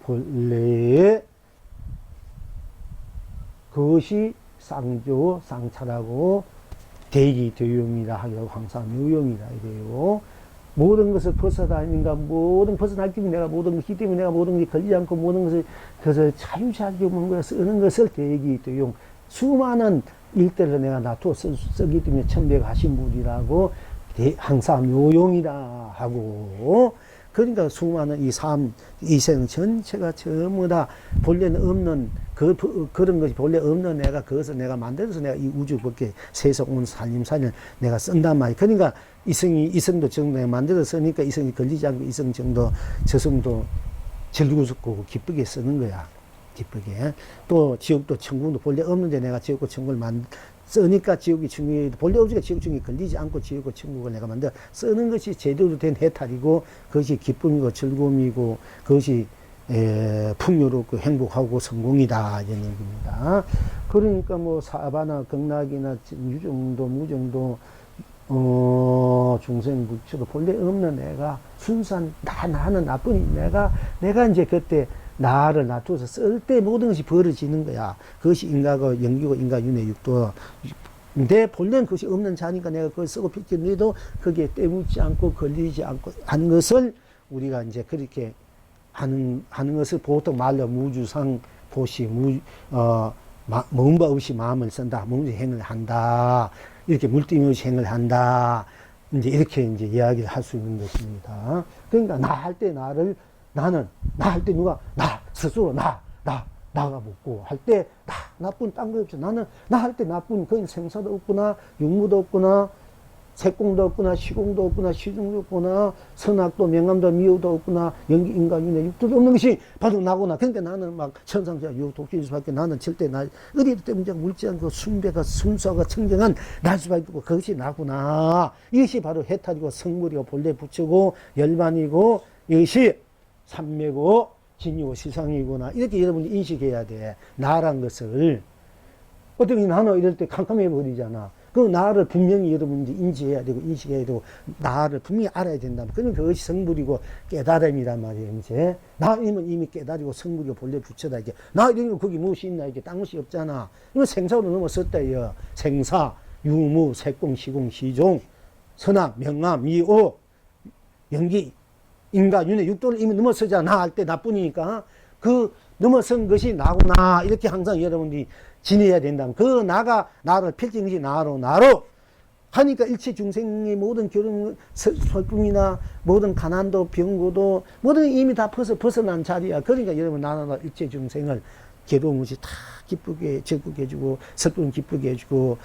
본래의 그것이 쌍차라고 대기도용이라 하고 항상 묘용이라 이래요. 모든 것을 벗어다니는가, 벗어나기 때문에 내가 모든 것이기 때문에 내가 모든 것이 걸리지 않고 모든 것을 그것을 자유자재 없는 거야 쓰는 것을 대기도용. 수많은 일들을 내가 놔두어 쓰기 때문에 천백하신 분이라고 항상 묘용이라 하고. 그러니까 수많은 이생 전체가 전부 다 본래는 없는 그런 것이 본래 없는 내가 그것을 내가 만들어서 내가 이 우주 밖에 세상 온 살림살이를 내가 쓴단 말이야. 그러니까 이성도 정도 내가 만들어서 쓰니까 이성이 걸리지 않고 이성 정도 저성도 즐기고 기쁘게 쓰는 거야. 기쁘게. 또 지옥도 천국도 본래 없는데 내가 지옥과 천국을 쓰니까 지옥이 천국이 본래 없으니까 지옥 천국이 걸리지 않고 지옥과 천국을 내가 만들어 쓰는 것이 제대로 된 해탈이고, 그것이 기쁨이고 즐거움이고, 그것이 풍요롭고 행복하고 성공이다 이런 얘기입니다. 그러니까 뭐 사바나 극락이나 유정도 무정도 중생 부처도 본래 없는 내가 순수한 나는 나뿐인 내가 이제 그때 나를 놔둬서 쓸 때 모든 것이 벌어지는 거야. 그것이 인가고 영기고 인가 윤회 육도. 내 본래는 그것이 없는 자니까 내가 그걸 쓰고 펼쳐도 거기에 때묻지 않고 걸리지 않고 하는 것을 우리가 이제 그렇게 하는 것을 보통 말로 무주상 보시, 몸바 없이 마음을 쓴다. 몸의 행을 한다. 이렇게 물띠 없이 행을 한다. 이제 이렇게 이제 이야기를 할 수 있는 것입니다. 그러니까 나 할 때 나를, 나는, 나 할 때 누가, 나, 스스로 나가 묻고, 할 때, 나뿐 딴 거 없죠. 나는, 나 할 때 나뿐, 거기 생사도 없구나, 육무도 없구나, 색공도 없구나, 시공도 없구나, 시중도 없구나, 선악도, 명암도, 미호도 없구나, 연기, 인간, 윤회, 육도도 없는 것이 바로 나구나. 그러니까 나는 막 천상자, 유, 독주일 수밖에 나는 절대 어디도 때문에 물지 않고 순배가, 순수하고 청정한 날 수밖에 없고, 그것이 나구나. 이것이 바로 해탈이고, 성물이고, 본래 부처고, 열반이고, 이것이 삼매고, 진이고, 시상이구나. 이렇게 여러분이 인식해야 돼. 나란 것을. 어떻게 나는 이럴 때 캄캄해 버리잖아. 그 나를 분명히 여러분이 인지해야 되고 인식해야 되고 나를 분명히 알아야 된다. 그러면 그것이 성불이고 깨달음이란 말이에요. 이제 나이면 이미 깨달이고 성불이고 본래 부처다. 이게 나 이런 거 거기 무엇이 있나 이게 딴 것이 없잖아. 이거 생사로 넘어섰다. 이거 생사, 유무, 색공, 시공, 시종, 선악, 명암, 미오, 연기, 인가, 윤회, 육도를 이미 넘어서자. 나 할 때 나뿐이니까 그 넘어선 것이 나구나. 이렇게 항상 여러분들이 지내야 된다. 그 나가 나를 펼친 것이 나로 하니까 일체 중생의 모든 결혼, 설품이나 모든 가난도 병고도 모든 이미 다 벗어난 자리야. 그러니까 여러분 나는 일체 중생을 괴로움 없이 다 기쁘게 적극게 해주고 설품 기쁘게 해주고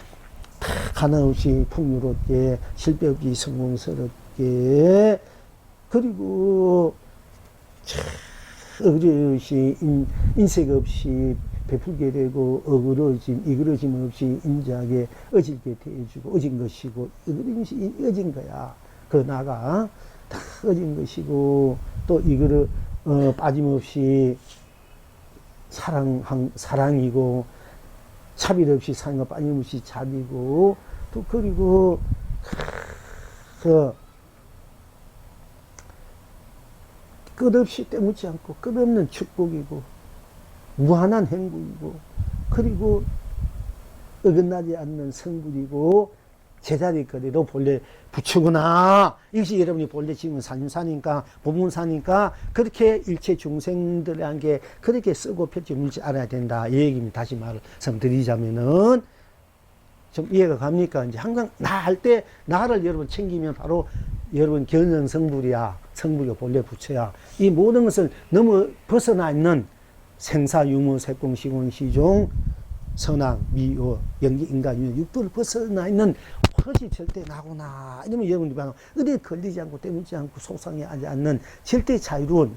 다 가난 없이 풍요롭게 실패 없이 성공스럽게 그리고 의리 없이 인색 없이 베풀게 되고 이그러짐 없이 인자하게 어지게 대해주고 어진 것이고 이것이 어진 거야. 그 나가 다 어진 것이고 또 빠짐없이 사랑이고 차별 없이 사랑과 빠짐없이 자비고 또 그리고 끝없이 때묻지 않고 끝없는 축복이고 무한한 행복이고 그리고 어긋나지 않는 성불이고 제자리 거리도 본래 부처구나. 이것이 여러분이 본래 지금 산사니까 보문사니까 그렇게 일체 중생들에게 그렇게 쓰고 펼쳐 물지 알아야 된다. 이 얘기입니다. 다시 말씀드리자면은 좀 이해가 갑니까? 이제 항상 나 할 때 나를 여러분 챙기면 바로 여러분 견성 성불이야. 성불이고 본래 부처야. 이 모든 것을 너무 벗어나 있는 생사, 유무, 색공, 시공, 시종, 선악, 미호, 연기, 인간, 윤회, 육도를 벗어나 있는 그것이 절대 나구나. 이러면 여러분들이 바로 어디에 걸리지 않고 때묻지 않고 속상해하지 않는 절대 자유로운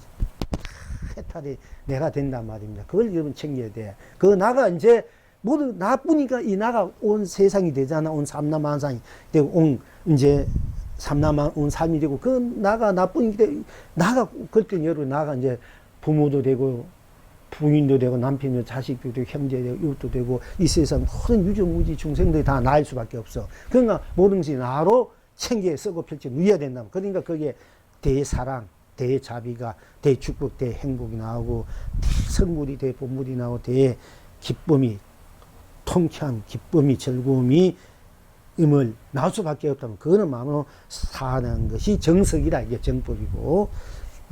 해탈이 내가 된단 말입니다. 그걸 여러분 챙겨야 돼. 그 나가 이제 모두 나뿐이니까 이 나가 온 세상이 되잖아. 온 삼라만상이 되고 온 이제 삼라만 온 삶이 되고 그 나가 나뿐이기 때문에 나가 그때 여러분 나가 이제 부모도 되고 부인도 되고 남편도 자식도 되고 형제 되고 이웃도 되고 이 세상 모든 유저무지 중생들이 다 나일 수밖에 없어. 그러니까 모든 것이 나로 챙겨 쓰고 펼쳐 누려야 된다. 그러니까 거기에 대사랑, 대자비가 대축복, 대행복이 나오고 성물이 대본물이 나오고 대기쁨이 통쾌한 기쁨이 즐거움이 임을 나올 수밖에 없다면 그거는 마음으로 사는 것이 정석이라 이게 정법이고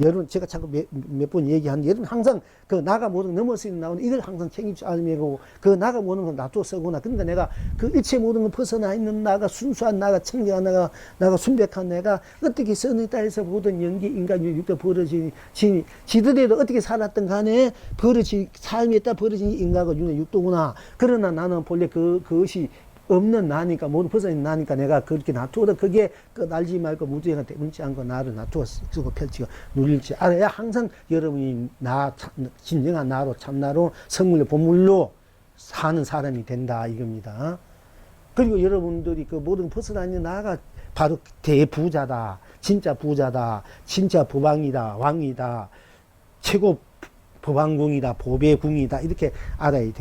여러분 제가 자꾸 몇 번 얘기하는데 여러분 항상 그 나가 모든 넘어서는 나오는 이걸 항상 챙기지 않으면 그 나가 모든 건 놔둬 쓰구나. 그러니까 내가 그 일체 모든 건 벗어나 있는 나가 순수한 나가 청정한 나가 순백한 내가 어떻게 써냈다 해서 모든 연기 인간 육도 벌어지니 지들에도 어떻게 살았던 간에 삶에 따라 벌어진 인간과 윤회 육도구나. 그러나 나는 본래 그것이 없는 나니까 모두 벗어진 나니까 내가 그렇게 놔두어도 그게 끝날지 말고 무죄가 되문지 않고 나를 놔두어 쓰고 펼치고 누릴지 알아야 항상 여러분이 진정한 나로 참나로 성물로 본물로 사는 사람이 된다 이겁니다. 그리고 여러분들이 그 모든 벗어나는 나가 바로 대부자다. 진짜 부자다. 진짜 부왕이다. 왕이다. 최고 법왕궁이다, 보배궁이다, 이렇게 알아야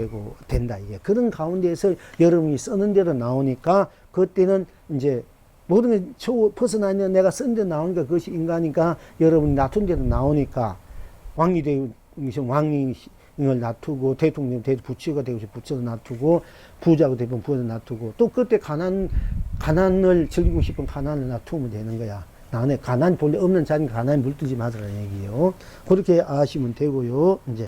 된다, 이게. 그런 가운데에서 여러분이 쓰는 대로 나오니까, 그때는 이제, 모든 게 벗어나면 내가 쓴 대로 나오니까 그것이 인간이니까, 여러분이 놔둔 대로 나오니까, 왕이 되고, 왕을 놔두고, 대통령 부처가 되고 싶으면 부처도 놔두고, 부자가 되면 부자도 놔두고, 또 그때 가난을 즐기고 싶으면 가난을 놔두면 되는 거야. 나는 가난이 본래 없는 자는 가난에 물들지 말으라는 얘기예요. 그렇게 아시면 되고요. 이제,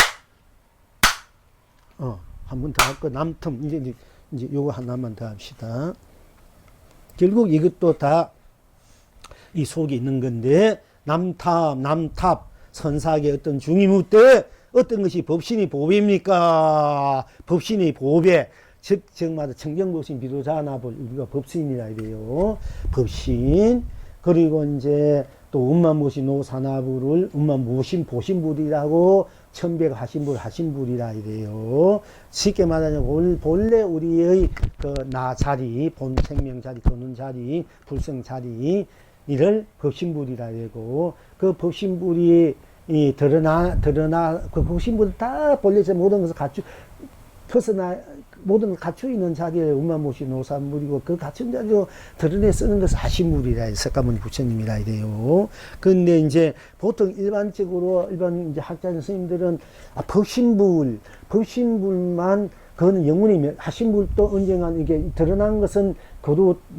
한 번 더 할거 남텀. 이제 요거 하나만 더 합시다. 결국 이것도 다 이 속에 있는 건데, 남탑, 선사계 어떤 중이무 때 어떤 것이 법신이 보배입니까? 법신이 보배. 즉, 정말 청정법신 비로자나 우리가 법신이라 이래요. 법신. 그리고 이제 또 운만무신 노사나부를 운만무신 보신불이라고 천백하신불이라 이래요. 쉽게 말하자면 본래 우리의 그 나 자리, 본 생명 자리, 도는 자리, 불성 자리 이를 법신불이라 이러고, 그 법신불이 드러나 그 법신불 다 본래서 모든 것을 모든 걸 갖추어 있는 자리에 운만무신 노사물이고, 그 갖춘 자리로 드러내 쓰는 것을 하신물이라 석가모니 부처님이라 이래요. 근데 이제 보통 일반적으로 일반 이제 학자 스님들은 법신불만 그거는 영문이 하신불도 언젠가 이게 드러난 것은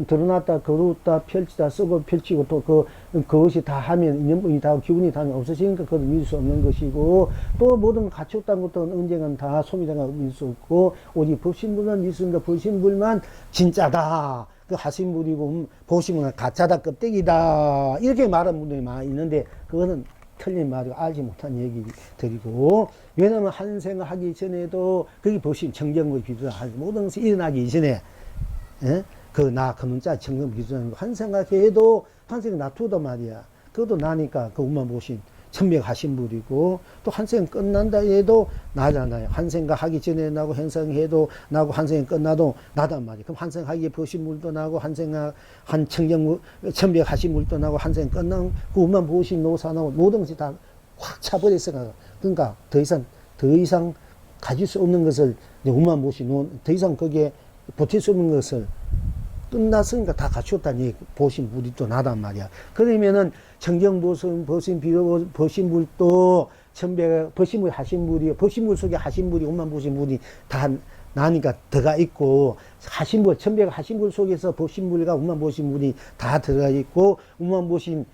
드러났다, 거두었다, 펼치다, 쓰고 펼치고 또 그것이 다 하면, 인연분이 다, 기운이 다 없어지니까 그걸 믿을 수 없는 것이고, 또 모든 갖췄다는 것도 언젠간 다 소비자가 믿을 수 없고, 오직 법신불만 믿습니다. 법신불만 진짜다. 그 하신불이고, 보신불은 가짜다, 껍데기다. 이렇게 말하는 분들이 많이 있는데, 그거는 틀린 말이고 알지 못한 얘기들이고, 왜냐면 한생을 하기 전에도 그게 법신 청정의 비두다. 모든 것이 일어나기 이전에, 예? 그문자 청정 비두다는 거 한생각해도 한생 놔두단 말이야. 그것도 나니까 그 운만보신 천백하신불이고, 또 한생 끝난다 해도 나잖아요. 한생각 하기 전에 나고 행성해도 나고 한생 끝나도 나단 말이야. 그럼 한생 하기에 보신물도 나고 한 청정 천백하신물도 나고 한생 끝나고 그 운만보신 노사나고 모든 것이 다 확 차버렸어. 그러니까 더 이상 가질 수 없는 것을 운만보신 더 이상 거기에 버틸 수 없는 것을 끝났으니까 다 갖췄다니 보신 물이 또 나단 말이야. 그러면은 청정보신 비로 보신물도 보신물 하신물이 법신물 속에 하신물이 운만보신물이 다 나니까 들어가 있고, 하신물 하신물 속에서 법신물과 운만보신물이 다 들어가 있고, 운만보신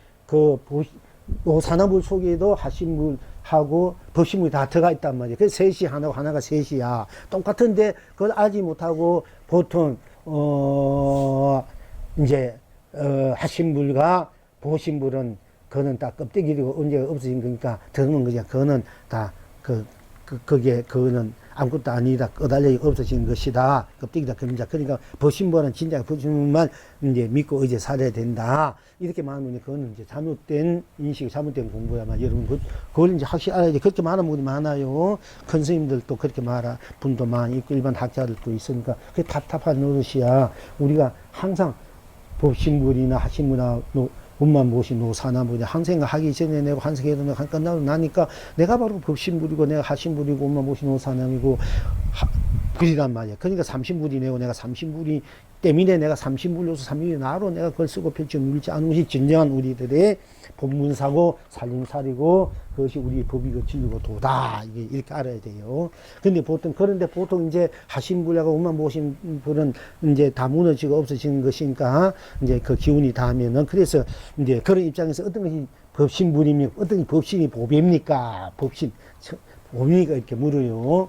산화물 속에도 하신물하고 법신물이 다 들어가 있단 말이야. 그래서 셋이 하나고 하나가 셋이야. 똑같은데 그걸 알지 못하고 보통 하신불과 보신불은 그거는 다 껍데기고 언제가 없어진 거니까 드러는 거지. 그거는 다 그거는 아무것도 아니다. 끄달려 없어진 것이다. 껍데기다. 그러니까 보신불은 진짜 보신불만 이제 믿고 의제 살아야 된다. 이렇게 말하면 그거는 이제 잘못된 인식, 잘못된 공부야만 여러분 그걸 이제 확실히 알아야 돼. 그렇게 말하는 분이 많아요. 큰 스님들도 그렇게 말하 분도 많이 있고 일반 학자들도 있으니까 그게 답답한 노릇이야. 우리가 항상 법신불이나 하신물이나 운만보신 노사나물이 한생을 하기 전에 내가 한생해도 내가 끝나고 나니까 내가 바로 법신불이고 내가 하신불이고 운만보신 노사나물이고 불이란 말이야. 그러니까 삼신불이 내고 내가 삼신불이 때문에 내가 삼신불로서 삼신이 나로 내가 그걸 쓰고 펼쳐 누리지 않은 것이 진정한 우리들의 본문사고 살림살이고 그것이 우리 법이고 진리고 도다. 이렇게 알아야 돼요. 그런데 보통 이제 하신불하고 운만보신 불은 이제 다 무너지고 없어지는 것이니까 이제 그 기운이 닿으면은 그래서 이제 그런 입장에서 어떤 것이 법신불입니까? 어떤 것이 법신이 보배입니까? 보배니까 이렇게 물어요.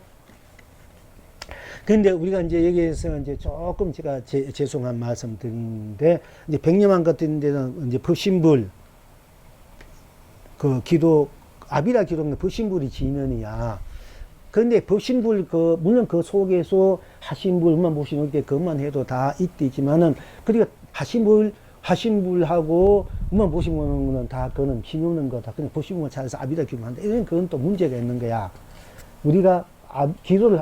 근데 우리가 이제 여기에서 이제 조금 제가 죄송한 말씀 드리는데, 이제 백념한 같은 데는 이제 법신불, 아비라 기록은 법신불이 지면이야. 그런데 법신불, 물론 그 속에서 하신불, 운만보신 때 그것만 해도 다 있지만은, 그러니까 하신불하고 운만보신 거는 다 그거는 지면는 거다. 그냥 법신불을 찾아서 아비라 기록한다. 이런 그건 또 문제가 있는 거야. 우리가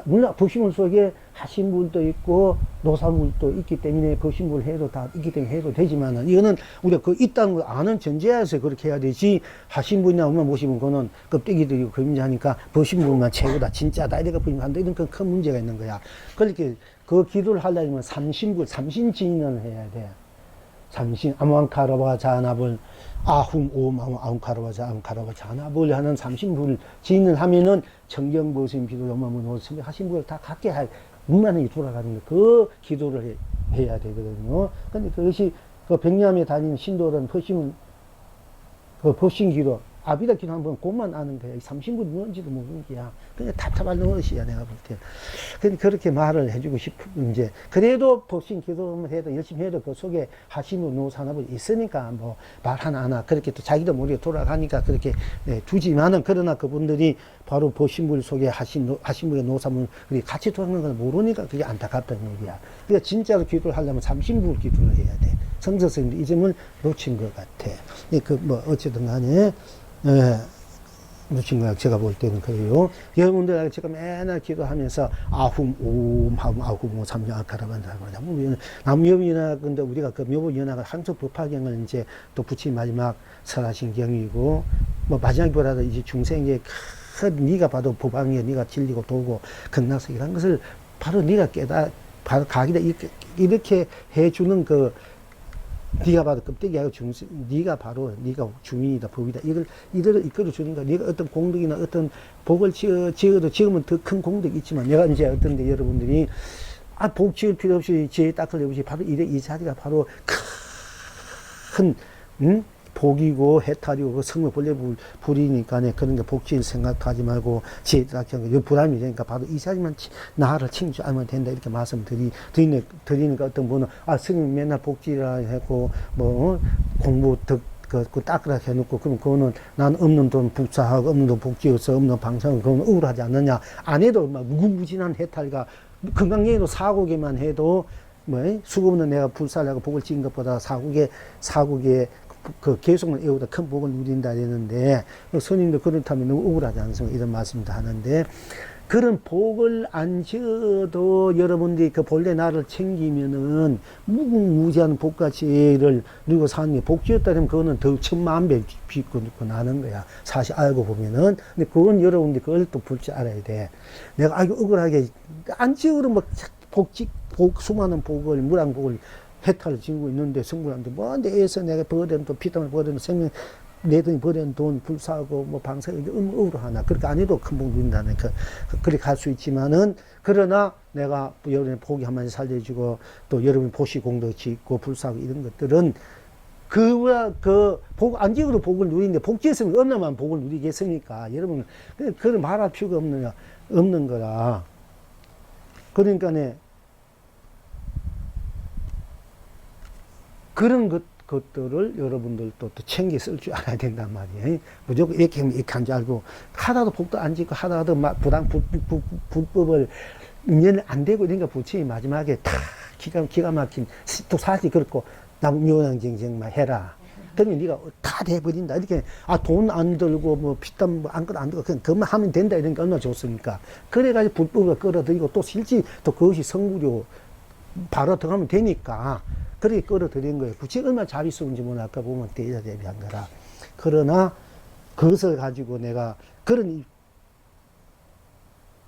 물론 법신물 속에 하신물도 있고 노사물도 있기 때문에 법신물 해도 다 있기 때문에 해도 되지만은 이거는 우리가 있다는 걸 아는 전제하에서 그렇게 해야 되지. 하신물이나 운만보시면 그거는 껍데기들이고 그림자니까 법신물만 최고다, 진짜다 이렇게 보이면 이런 큰 문제가 있는 거야. 그렇게 그 기도를 하려면 삼신진을 해야 돼. 삼신 아무한카라와 자나불 아훔 오음 아웅카라와 자아웅카라와 자나불 하는 삼신불 지인을 하면은 청경보신 비도 요마문 오스미 하신 분을 다 갖게 할 문만이 돌아가는 거 그 기도를 해야 되거든요. 근데 그것이 그 백념에 다니는 신도는 퍼심은 그 법신기도 아비다 기도 한번 그만 아는 거야. 30분 뭔지도 모르는 게야. 그냥 답답할 노릇이야, 내가 볼 때. 그렇게 말을 해주고 싶은, 이제. 그래도 법신 기도만 해도, 열심히 해도 그 속에 하시는 노산업이 있으니까, 뭐, 말 하나하나, 그렇게 또 자기도 모르게 돌아가니까 그렇게 네, 두지만은, 그러나 그분들이 바로 법신물 속에 하신물의 노사물, 같이 돌아가는 걸 모르니까 그게 안타깝다는 얘기야. 그러니까 진짜로 기도를 하려면 삼신불 기도를 해야 돼. 성서스님도 이 점을 놓친 것 같아. 어쨌든 간에, 예, 놓친 거야. 제가 볼 때는 그래요. 여러분들, 제가 맨날 기도하면서, 아훔, 오음, 아훔, 오, 삼령, 아카라반다. 남묘연화, 근데 우리가 그 묘연화가 한속 법화경을 이제 또 붙인 마지막 설하신 경이고, 뭐 마지막보다도 이제 중생의 큰, 네가 봐도 법왕이야. 네가 진리고 도고, 극락석 이런 것을 바로 네가 바로 가기다. 이렇게 해주는 그, 네가 바로 껍데기하고 네가 바로 네가 주민이다 법이다 이들을 이끌어 주는 거야. 네가 어떤 공덕이나 어떤 복을 지으면 더 큰 복덕이 있지만 내가 이제 어떤데 여러분들이 복 지을 필요 없이 지혜 닦을 없이 바로 이 자리가 바로 큰 복이고 해탈이고 그 성을 본래 불이니까 그런 게 복지를 생각하지 말고 지혜 닦는 거 불안이 되니까 바로 이 자리만 나를 챙길 줄 알면 된다 이렇게 드리니까 어떤 분은 스님 맨날 복지라 했고 뭐 공부 그 닦으라 해놓고 그럼 그거는 난 없는 돈 불사하고 없는 돈 복지여서 없는 방송을 그건 우울하지 않느냐. 안 해도 막 무궁무진한 해탈과 건강경에도 사국에만 해도 뭐 수고없는 내가 불살하고 복을 지은 것보다 사국에 그 계속만 애우다 큰 복을 누린다 이랬는데 스님도 그렇다면 너무 억울하지 않습니까? 이런 말씀도 하는데 그런 복을 안 지어도 여러분들이 그 본래 나를 챙기면은 무궁무진한 복가치를 누리고 사는 게 복 지었다면 그거는 더 천만 배 빚고 나는 거야. 사실 알고 보면은. 근데 그건 여러분들이 그걸 또 볼 줄 알아야 돼. 내가 아주 억울하게 안 지으면 뭐 수많은 복을 무량복을 해탈을 지고 있는데 성불한테 뭐한데 애서 내가 버린 돈 피땀을 버리는 생명 내 돈이 버린 돈 불사하고 뭐 방사하고 억울하나 그렇게 안 해도 큰 복 누린다는 그렇게 갈 수 있지만은 그러나 내가 여러분의 복이 한마디 살려주고 또 여러분이 보시 공덕 짓고 불사하고 이런 것들은 복 안 지어도 복을 누리는데 복 지었으면 얼마만 복을 누리겠습니까? 여러분 그런 말할 필요가 없는 거라. 그러니까네. 그런 것들을 여러분들도 또 챙겨 쓸 줄 알아야 된단 말이에요. 무조건 이렇게 하면 이렇게 한 줄 알고, 하다도 복도 안 짓고, 하다도 불법을 인연이 안 되고 이러니까 부처님이 마지막에 다 기가 막힌, 또 사실 그렇고, 남묘양쟁쟁만 해라. 그러면 네가 다 돼버린다. 이렇게, 돈 안 들고, 뭐, 피땀, 아무것도 안 들고, 그냥 그것만 하면 된다. 이러니까 얼마나 좋습니까? 그래가지고 불법을 끌어들이고, 또 실제 또 그것이 성불이고, 바로 들어가면 되니까. 그렇게 끌어들인 거예요. 부처가 얼마나 자비스러운지 몰라. 아까 보면 대자대비한 거라. 그러나 그것을 가지고 내가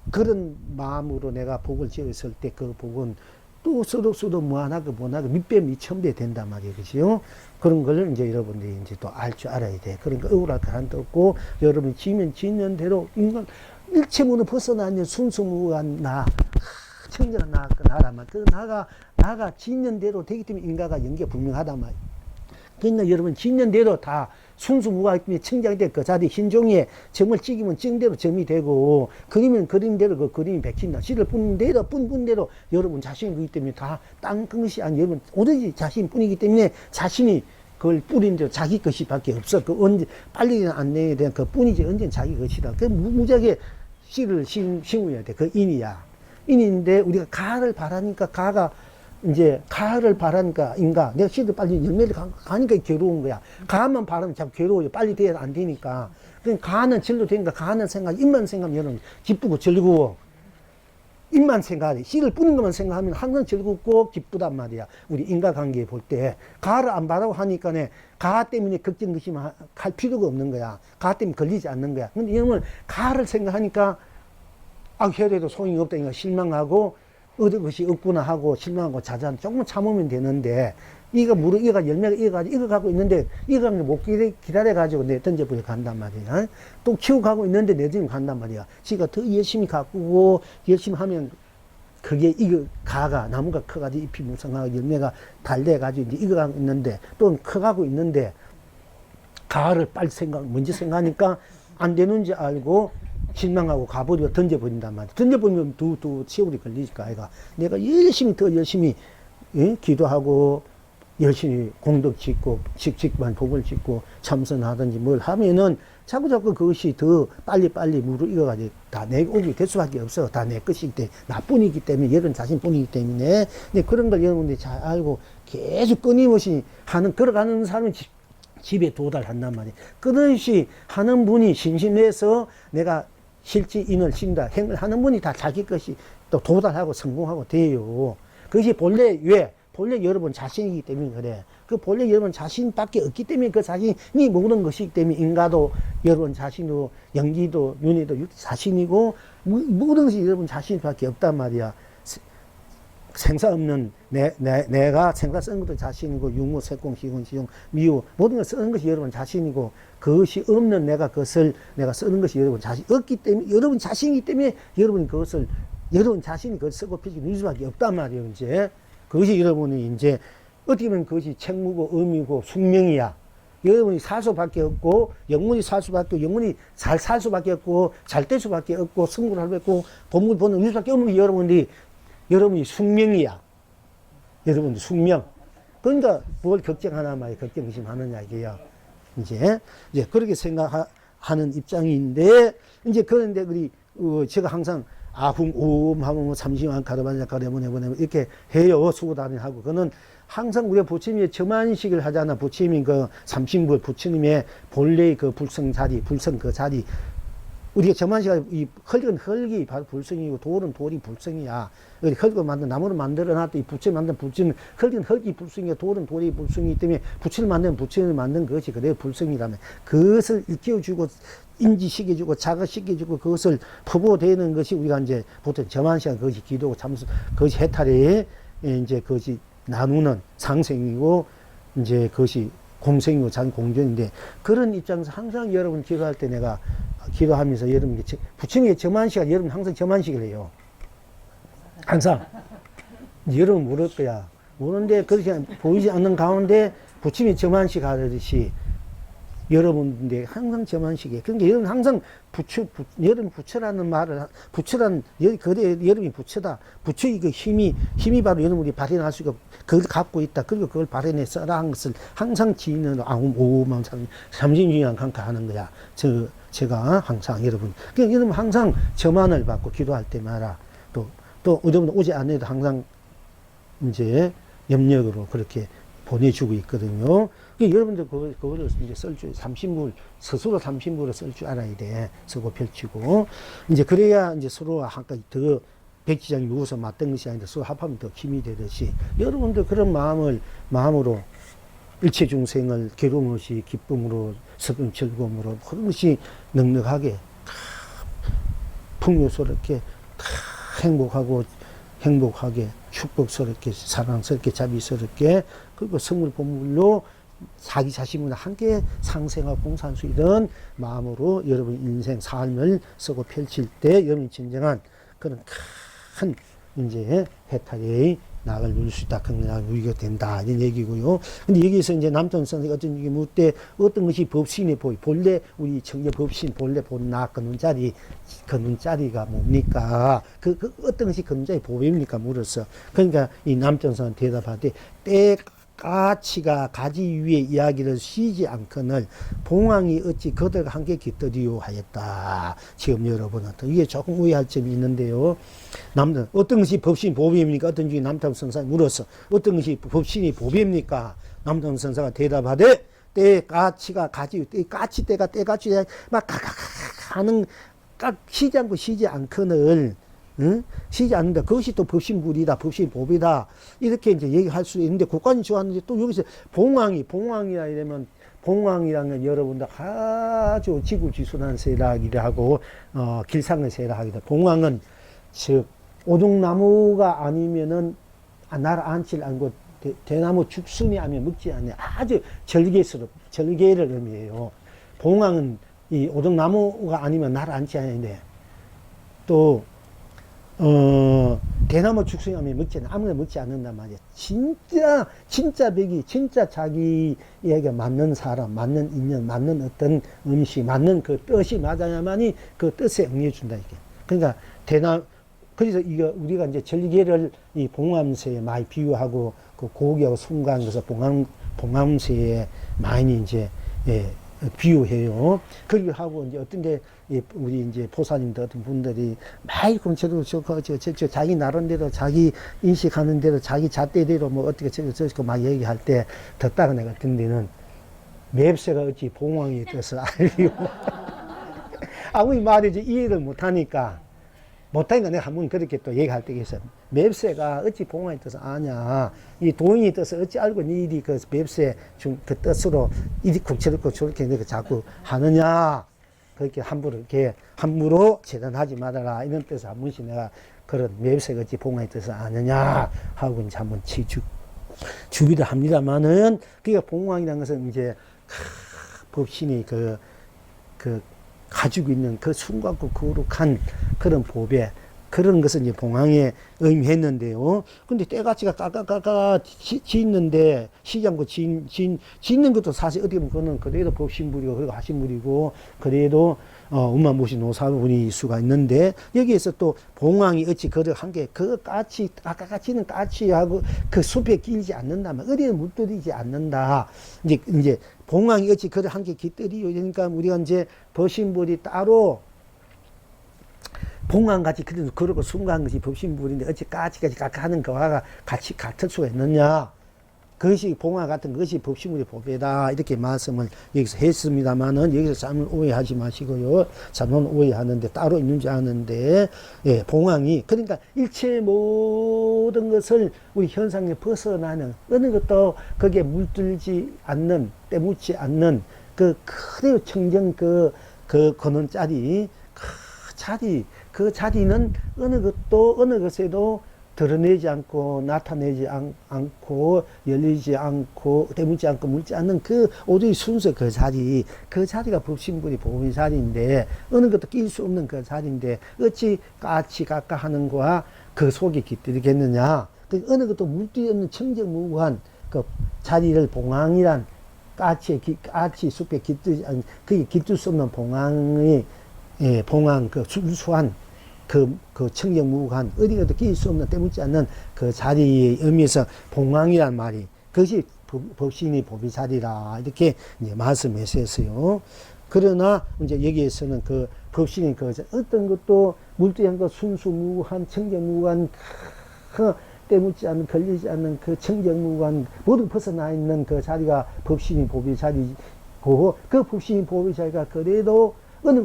그런 마음으로 내가 복을 지었을 때 그 복은 또 써도 무한하고 무한하고 밑배 미천배 된단 말이에요. 그죠? 그런 걸 이제 여러분들이 이제 또 알 줄 알아야 돼. 그러니까 억울할 거 하나도 없고 여러분이 짓는 대로 인간 일체문을 벗어나는 순수무한 청정한 나라만 그 나가 짓는 대로 되기 때문에 인가가 연계 분명하단 말이에요. 그러니까 여러분 짓는 대로 다 순수무가 청장이 될 그 자리 흰종이에 점을 찍으면 찍은 대로 점이 되고 그리면 그린 대로 그 그림이 백힌다. 씨를 뿌린 대로 뿐 대로 여러분 자신이기 때문에 다 딴 것이 아니 여러분 오로지 자신뿐이기 때문에 자신이 그걸 뿌린 대로 자기 것이 밖에 없어. 그 언제 빨리 안 내야 돼. 그 뿐이지 언제는 자기 것이다. 그 무지하게 씨를 심어야 돼. 그 인이야. 인인데 우리가 가를 바라니까 가를 바라니까 내가 씨를 빨리 열매를 가니까 괴로운 거야. 가만 바라면 자꾸 괴로워요. 빨리 돼야 안 되니까. 그러니까 가는 진로 되니까 가는 생각, 입만 생각하면 여러분 기쁘고 즐거워. 입만 생각하래. 씨를 뿌린 것만 생각하면 항상 즐겁고 기쁘단 말이야. 우리 인과관계 볼 때. 가를 안 바라고 하니까네. 가 때문에 걱정 의심할 필요가 없는 거야. 가 때문에 걸리지 않는 거야. 근데 여러분 가를 생각하니까 혈에도 소용이 없다니까 실망하고 얻은 것이 없구나 하고 실망하고 자자 조금만 참으면 되는데 이거 이거 열매가 이거 가고 있는데 이거 못 기다려가지고 내 던져버려 간단 말이야. 또 키워가고 있는데 내 집에 간단 말이야. 지가 더 열심히 가꾸고 열심히 하면 그게 이거 나무가 커가지고 잎이 무성하고 열매가 달래가지고 이제 익어가고 있는데 또 커가고 있는데 가를 빨리 먼저 생각하니까 안 되는지 알고 실망하고 가버리고 던져버린단 말이야. 던져버리면 두 세월이 걸리니까 아이가 내가 더 열심히 기도하고 열심히 공덕 짓고 직직만 복을 짓고 참선하든지 뭘 하면은 자꾸 그것이 더 빨리 물을 익어가지고 다 내 옥이 될 수밖에 없어. 다 내 것이기 때문에 나뿐이기 때문에 여러분 자신뿐이기 때문에 그런 걸 여러분들이 잘 알고 계속 끊임없이 걸어가는 사람은 집에 도달한단 말이에요. 끊임없이 하는 분이 심심해서 내가 실지 인을 쉰다 행을 하는 분이 다 자기 것이 또 도달하고 성공하고 돼요. 그것이 본래 여러분 자신이기 때문에 그래. 그 본래 여러분 자신밖에 없기 때문에 그 자신이 모든 것이기 때문에 인가도 여러분 자신이고 연기도 윤회도 자신이고 모든 것이 여러분 자신밖에 없단 말이야. 생사 없는 내가 생사 쓰는 것도 자신이고 유무, 색공, 시공, 시용, 미우 모든 걸 쓰는 것이 여러분 자신이고 그것이 없는 내가 쓰는 것이 여러분 자신 없기 때문에 여러분 자신이기 때문에 여러분 자신이 그걸 쓰고 펼치고 누릴 수밖에 없단 말이에요. 이제 그것이 여러분이 이제 어떻게 보면 그것이 책무고 의미고 숙명이야. 여러분이 살 수밖에 없고 영문이 살 수밖에 없고 영문이 잘 살 수밖에 없고 잘 될 수밖에 없고 성공을 할 수밖에 없고 본문 보는 수밖에 없는 게 여러분이 숙명이야. 여러분이 숙명. 그러니까 뭘 걱정하나 말이야. 걱정 의심하느냐 이게야. 이제 그렇게 생각하는 입장인데 이제 그런데 제가 항상 아흥 오음 하면 삼시만 가르반자 가르보내보내 이렇게 해요. 수고다니하고 그거는 항상 우리가 부처님의 점안식을 하잖아. 부처님이 그 삼신불 부처님의 본래의 그 불성 그 자리 우리가 점안식을 이 흙은 흙이 바로 불성이고 돌은 돌이 불성이야. 흙을 나무를 만들어놨다. 이 부처를 만든 부처는 흙은 흙이 불성이고 돌은 돌이 불성이기 때문에 부처를 만든 것이 그래요. 불성이라면 그것을 일깨워주고 인지시켜주고 자각시켜주고 그것을 포보되는 것이 우리가 이제 보통 점안시간 그것이 기도고 참수 그것이 해탈에 이제 그것이 나누는 상생이고 이제 그것이 공생이고 장공전인데 그런 입장에서 항상 여러분 기도할 때 내가 기도하면서 여러분 부처님의 점안시간 여러분 항상 점안식을 해요. 항상 여러분 모를 거야. 모르는데 그렇게 보이지 않는 가운데 부처님의 점안식 하듯이 여러분인데 항상 점안식이에요. 그러니까 여러분 항상 여러분 부처라는 말을 여러분이 부처다. 부처의 그 힘이 바로 여러분이 발현할 수 있고 그걸 갖고 있다. 그리고 그걸 발현해 써라 한 것을 항상 지인은 오만 삼진주의랑 강화하는 거야. 제가 항상 여러분 여러분 항상 점안을 받고 기도할 때마다 또 여러분 오지 않아도 항상 이제 염력으로 그렇게 보내주고 있거든요. 여러분들 그거를 이제 쓸 줄, 스스로 삼신불을 쓸 줄 알아야 돼. 쓰고 펼치고. 이제 그래야 이제 서로 더 백지장이 누워서 맞던 것이 아닌데 서로 합하면 더 힘이 되듯이. 여러분들 그런 마음으로 일체 중생을 괴로움 없이 기쁨으로, 즐거움으로, 그런 것이 넉넉하게, 풍요스럽게, 행복하게, 축복스럽게, 사랑스럽게, 자비스럽게, 그리고 성물 본물로 자기 자신과 함께 상생하고 봉사할 수 있는 마음으로 여러분 인생 삶을 쓰고 펼칠 때 여러분이 진정한 그런 큰 이제 해탈의 낙을 누릴 수 있다. 건강을 누리게 된다. 이런 얘기고요. 근데 여기서 이제 남편 선생이 어떤 얘기 묻을 때 어떤 것이 법신의 보이, 본래 우리 청계 법신, 본래 본낙, 그 눈자리가 뭡니까? 그 어떤 것이 그 눈자리 보배입니까? 물었어. 그러니까 이 남편 선생 대답하되 때까치가 가지 위에 이야기를 쉬지 않거늘 봉황이 어찌 그들과 함께 깃들이요 하였다. 지금 여러분 이게 조금 오해할 점이 있는데요. 어떤 것이 법신 보배입니까? 어떤 중에 남탐 선사가 물었어. 어떤 것이 법신이 보배입니까? 남탐 선사가 대답하되 때까치가 가지 때까치 때가 때까치 막 하는 쉬지 않거늘 쉬지 않는다. 그것이 또 법신불이다. 법신보배다. 이렇게 이제 얘기할 수 있는데, 국관이 좋았는데, 또 여기서 봉황이라 이러면, 봉황이라는 여러분들 아주 지구지순한 세락이라 하고, 길상의 세락이다. 봉황은, 즉, 오동나무가 아니면은 나를 앉질 않고 대나무 죽순이 아니면 먹지 않는 아주 절개를 의미해요. 봉황은 이 오동나무가 아니면 나를 앉지 않는데 또 대나무 죽순이 아니면 먹지 않는 아무나 먹지 않는단 말이야. 진짜 백이 진짜 자기에게 맞는 사람, 맞는 인연, 맞는 어떤 음식, 맞는 그 뜻이 맞아야만이 그 뜻에 응해 준다 이게. 그러니까 그래서 이거 우리가 이제 절개를 이 봉암새에 많이 비유하고 그 고기하고 순간 그래서 봉암새에 많이 이제 비유해요. 그리고 하고 이제 어떤데 우리 이제 보사님들 어떤 분들이 많이 그럼 저도 저 자기 나름대로 자기 인식하는 대로 자기 잣대대로 뭐 어떻게 저거 막 얘기할 때 듣다가 내가 듣는 데는 맵새가 어찌 봉황이 돼서 알리고 아무리 말이지 이해를 못하니까 내가 한번 그렇게 또 얘기할 때가 있어요. 맵새가 어찌 봉황이 뜻을 아냐. 이 도인이 뜻을 어찌 알고 니 일이 그 맵새 그 뜻으로 이리 국채를 저렇게 내가 자꾸 하느냐. 그렇게 함부로 재단하지 말아라. 이런 뜻을 한 번씩 내가 그런 맵새가 어찌 봉황이 뜻을 아느냐. 하고 이제 한번 주기도 합니다만은, 그러니까 봉황이라는 것은 이제, 법신이 가지고 있는 그 순갖고 거룩한 그런 보배, 그런 것을 이제 봉황에 의미했는데요. 근데 때가치가 까까까까 짓는데, 시지 않고 짓는 것도 사실 어떻게 보면 그거는 그래도 법신물이고, 그리고 하신물이고, 그래도, 음만 모신 노사분이 수가 있는데, 여기에서 또 봉황이 어찌 그를 한 게, 그 까치, 아까 까치는 까치하고 그 숲에 끼지 않는다면, 어디에 물들이지 않는다. 이제, 봉황이 어찌 그를 한 게 깃들이요. 그러니까 우리가 이제 법신물이 따로 봉황같이 그러고 순간 것이 법신물인데 어찌 까치까지 하는 거와 같이 같을 수가 있느냐. 그것이 봉황 같은 것이 법신물의 보배다. 이렇게 말씀을 여기서 했습니다만은 여기서 잘못 오해하지 마시고요. 잘못 오해하는데 따로 있는 줄 아는데, 예, 봉황이 그러니까 일체 모든 것을 우리 현상에 벗어나는 어느 것도 거기에 물들지 않는, 때묻지 않는 그 그대로 청정 거는 자리, 그 자리는 어느 것에도 드러내지 않고 나타내지 않고 열리지 않고 때묻지 않고 물지 않는 그 오두의 순서 그 자리가 법신불이 보험의 자리인데 어느 것도 낄 수 없는 그 자리인데 어찌 까치 가까하는 거와 그 속에 깃들이겠느냐. 그 어느 것도 물들이 없는 청정무구한 그 자리를 봉황이란 까치 숲에 깃들지 않는 그게 깃들 수 없는 봉황의 봉황 그 순수한 그 청정무구한 어디가도 끼일 수 없는 때묻지 않는 그 자리의 의미에서 봉황이란 말이 그것이 법신이 보비 자리라 이렇게 이제 말씀했었어요. 그러나 이제 여기에서는 그 법신이 어떤 것도 물들한 것 순수무구한 청정무구한 때묻지 않는 걸리지 않는 그 청정무구한 모두 벗어나 있는 그 자리가 법신이 보비 자리고 그 법신이 보비 자리가 그래도 어느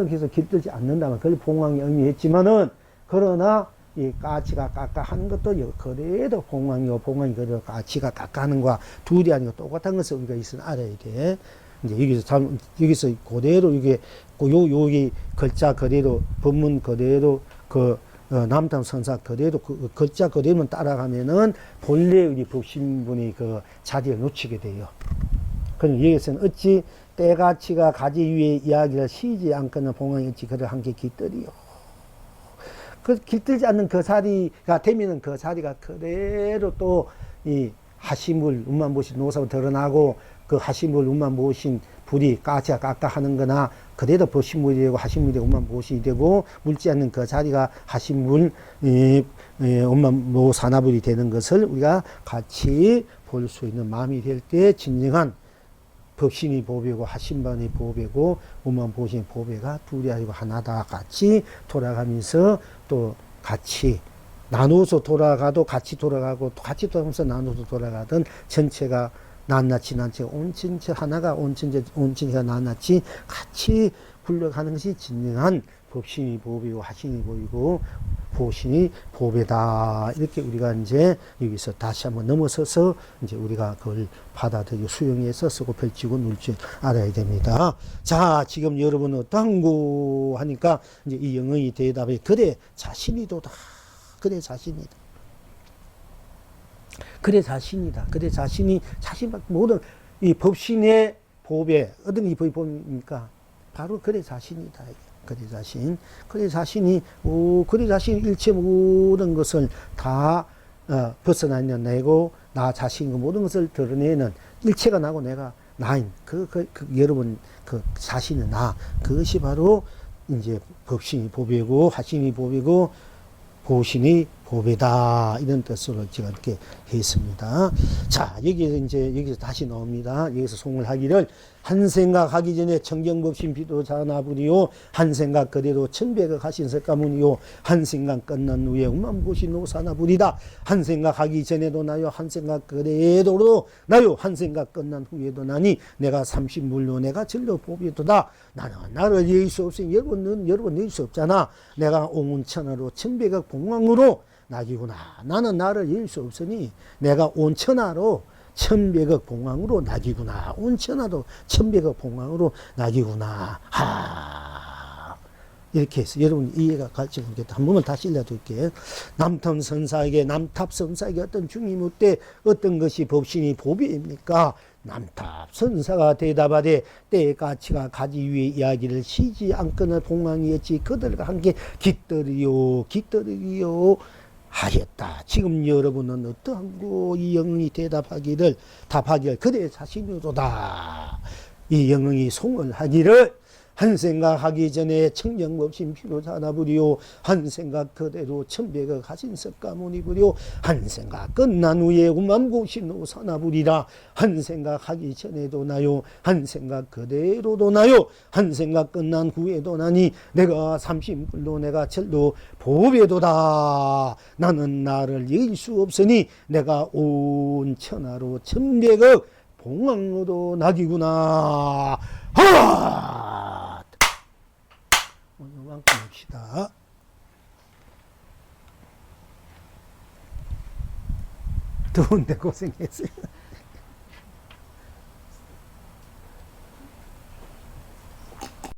곳에서 깃들지 않는다면, 그걸 봉황이 의미했지만은, 그러나, 이 까치가 까까하는 것도 그래도 봉황이고, 봉황이 그래도 까치가 까까하는 거와 둘이 아니고 똑같은 것을 우리가 있으면 알아야 돼. 이제 여기서 그대로 여기 글자 그대로, 법문 그대로, 남탐 선사 그대로, 글자 그대로만 따라가면은, 본래 우리 법신분이 그 자리를 놓치게 돼요. 그럼 여기서는 어찌, 때가치가 가지 위에 이야기를 쉬지 않거나 봉황이 어찌 그를 한 게 깃들이요. 그 깃들지 않는 그 자리가 되면은 그 자리가 그대로 또 이 하시물, 운만 모신 노사가 드러나고 그 하시물, 운만 모신 불이 까치가 까까하는 거나 그대로 법신물이 되고 하시물이 되고 운만 모신이 되고 물지 않는 그 자리가 하시물, 운만 모사나불이 되는 것을 우리가 같이 볼 수 있는 마음이 될 때 진정한 법신이 보배고 하신반이 보배고 오만 보신 보배가 둘이 아니고 하나다 같이 돌아가면서 또 같이 나누어서 돌아가도 같이 돌아가고 또 같이 돌아가면서 나누어서 돌아가던 전체가 낱낱이 온전체 하나가 온전체가 낱낱이 같이 굴러가는 것이 진정한 법신이 보배고 하신이 보이고 보신이 보배다. 이렇게 우리가 이제 여기서 다시 한번 넘어서서 이제 우리가 그걸 받아들이고 수용해서 쓰고 펼치고 놀 줄 알아야 됩니다. 자, 지금 여러분 어떤고 하니까 이제 이 영의 대답에 그래 자신이도다. 그래 자신이다. 그래 자신이다. 그래 자신이 자신 모든 이 법신의 보배 어떤 이 법이 뭡니까? 바로 그래 자신이다. 그래 자신. 그래 자신이 그래 자신 일체 모든 것을 다 벗어나내고 나 자신 그 모든 것을 드러내는 일체가 나고 내가 나인 여러분 그 자신은 나 그것이 바로 이제 법신이 보배고 화신이 보배고 보신이 보배다 이런 뜻으로 제가 이렇게 했습니다. 자 여기서 다시 나옵니다. 여기서 송을 하기를 한 생각 하기 전에 청경법신 비도 자나부리요 한 생각 그대로 천백억 하신 석가모니요 한 생각 끝난 후에 우만보시 노사나부리다. 한 생각 하기 전에도 나요 한 생각 그대로 나요 한 생각 끝난 후에도 나니 내가 30물로 내가 진로 보비도다. 나는 나를 이길 수 없으니 여러분 이길 수 없잖아. 내가 온천하로 천백억 봉황으로 낙이구나. 나는 나를 이길 수 없으니 내가 온천하로 천백억 봉황으로 낙이구나. 온천하도 천백억 봉황으로 낙이구나. 이렇게 해서 여러분 이해가 갈지 모르겠다. 한 번만 다시 읽어드릴게요. 남탑선사에게 어떤 중이 묻되 어떤 것이 법신이 보배입니까? 남탑선사가 대답하되 때의 가치가 가지 위에 이야기를 쉬지 않거나 봉황이었지 그들과 함께 깃들이요 하였다. 지금 여러분은 어떠한고 이 영웅이 답하기를 그대 자신이로다. 이 영웅이 송을 하기를 한 생각 하기 전에 청정법신 피로 자나부리요 한 생각 그대로 천백억 하신 석가모니 부리요 한 생각 끝난 후에 우만고신노 사나부리라. 한 생각 하기 전에도 나요 한 생각 그대로도 나요 한 생각 끝난 후에도 나니 내가 30불로 내가 절도 보배도다. 나는 나를 이길 수 없으니 내가 온 천하로 천백억 봉황로도 낙이구나. 오늘만큼 봅시다. 더운데 고생했어요.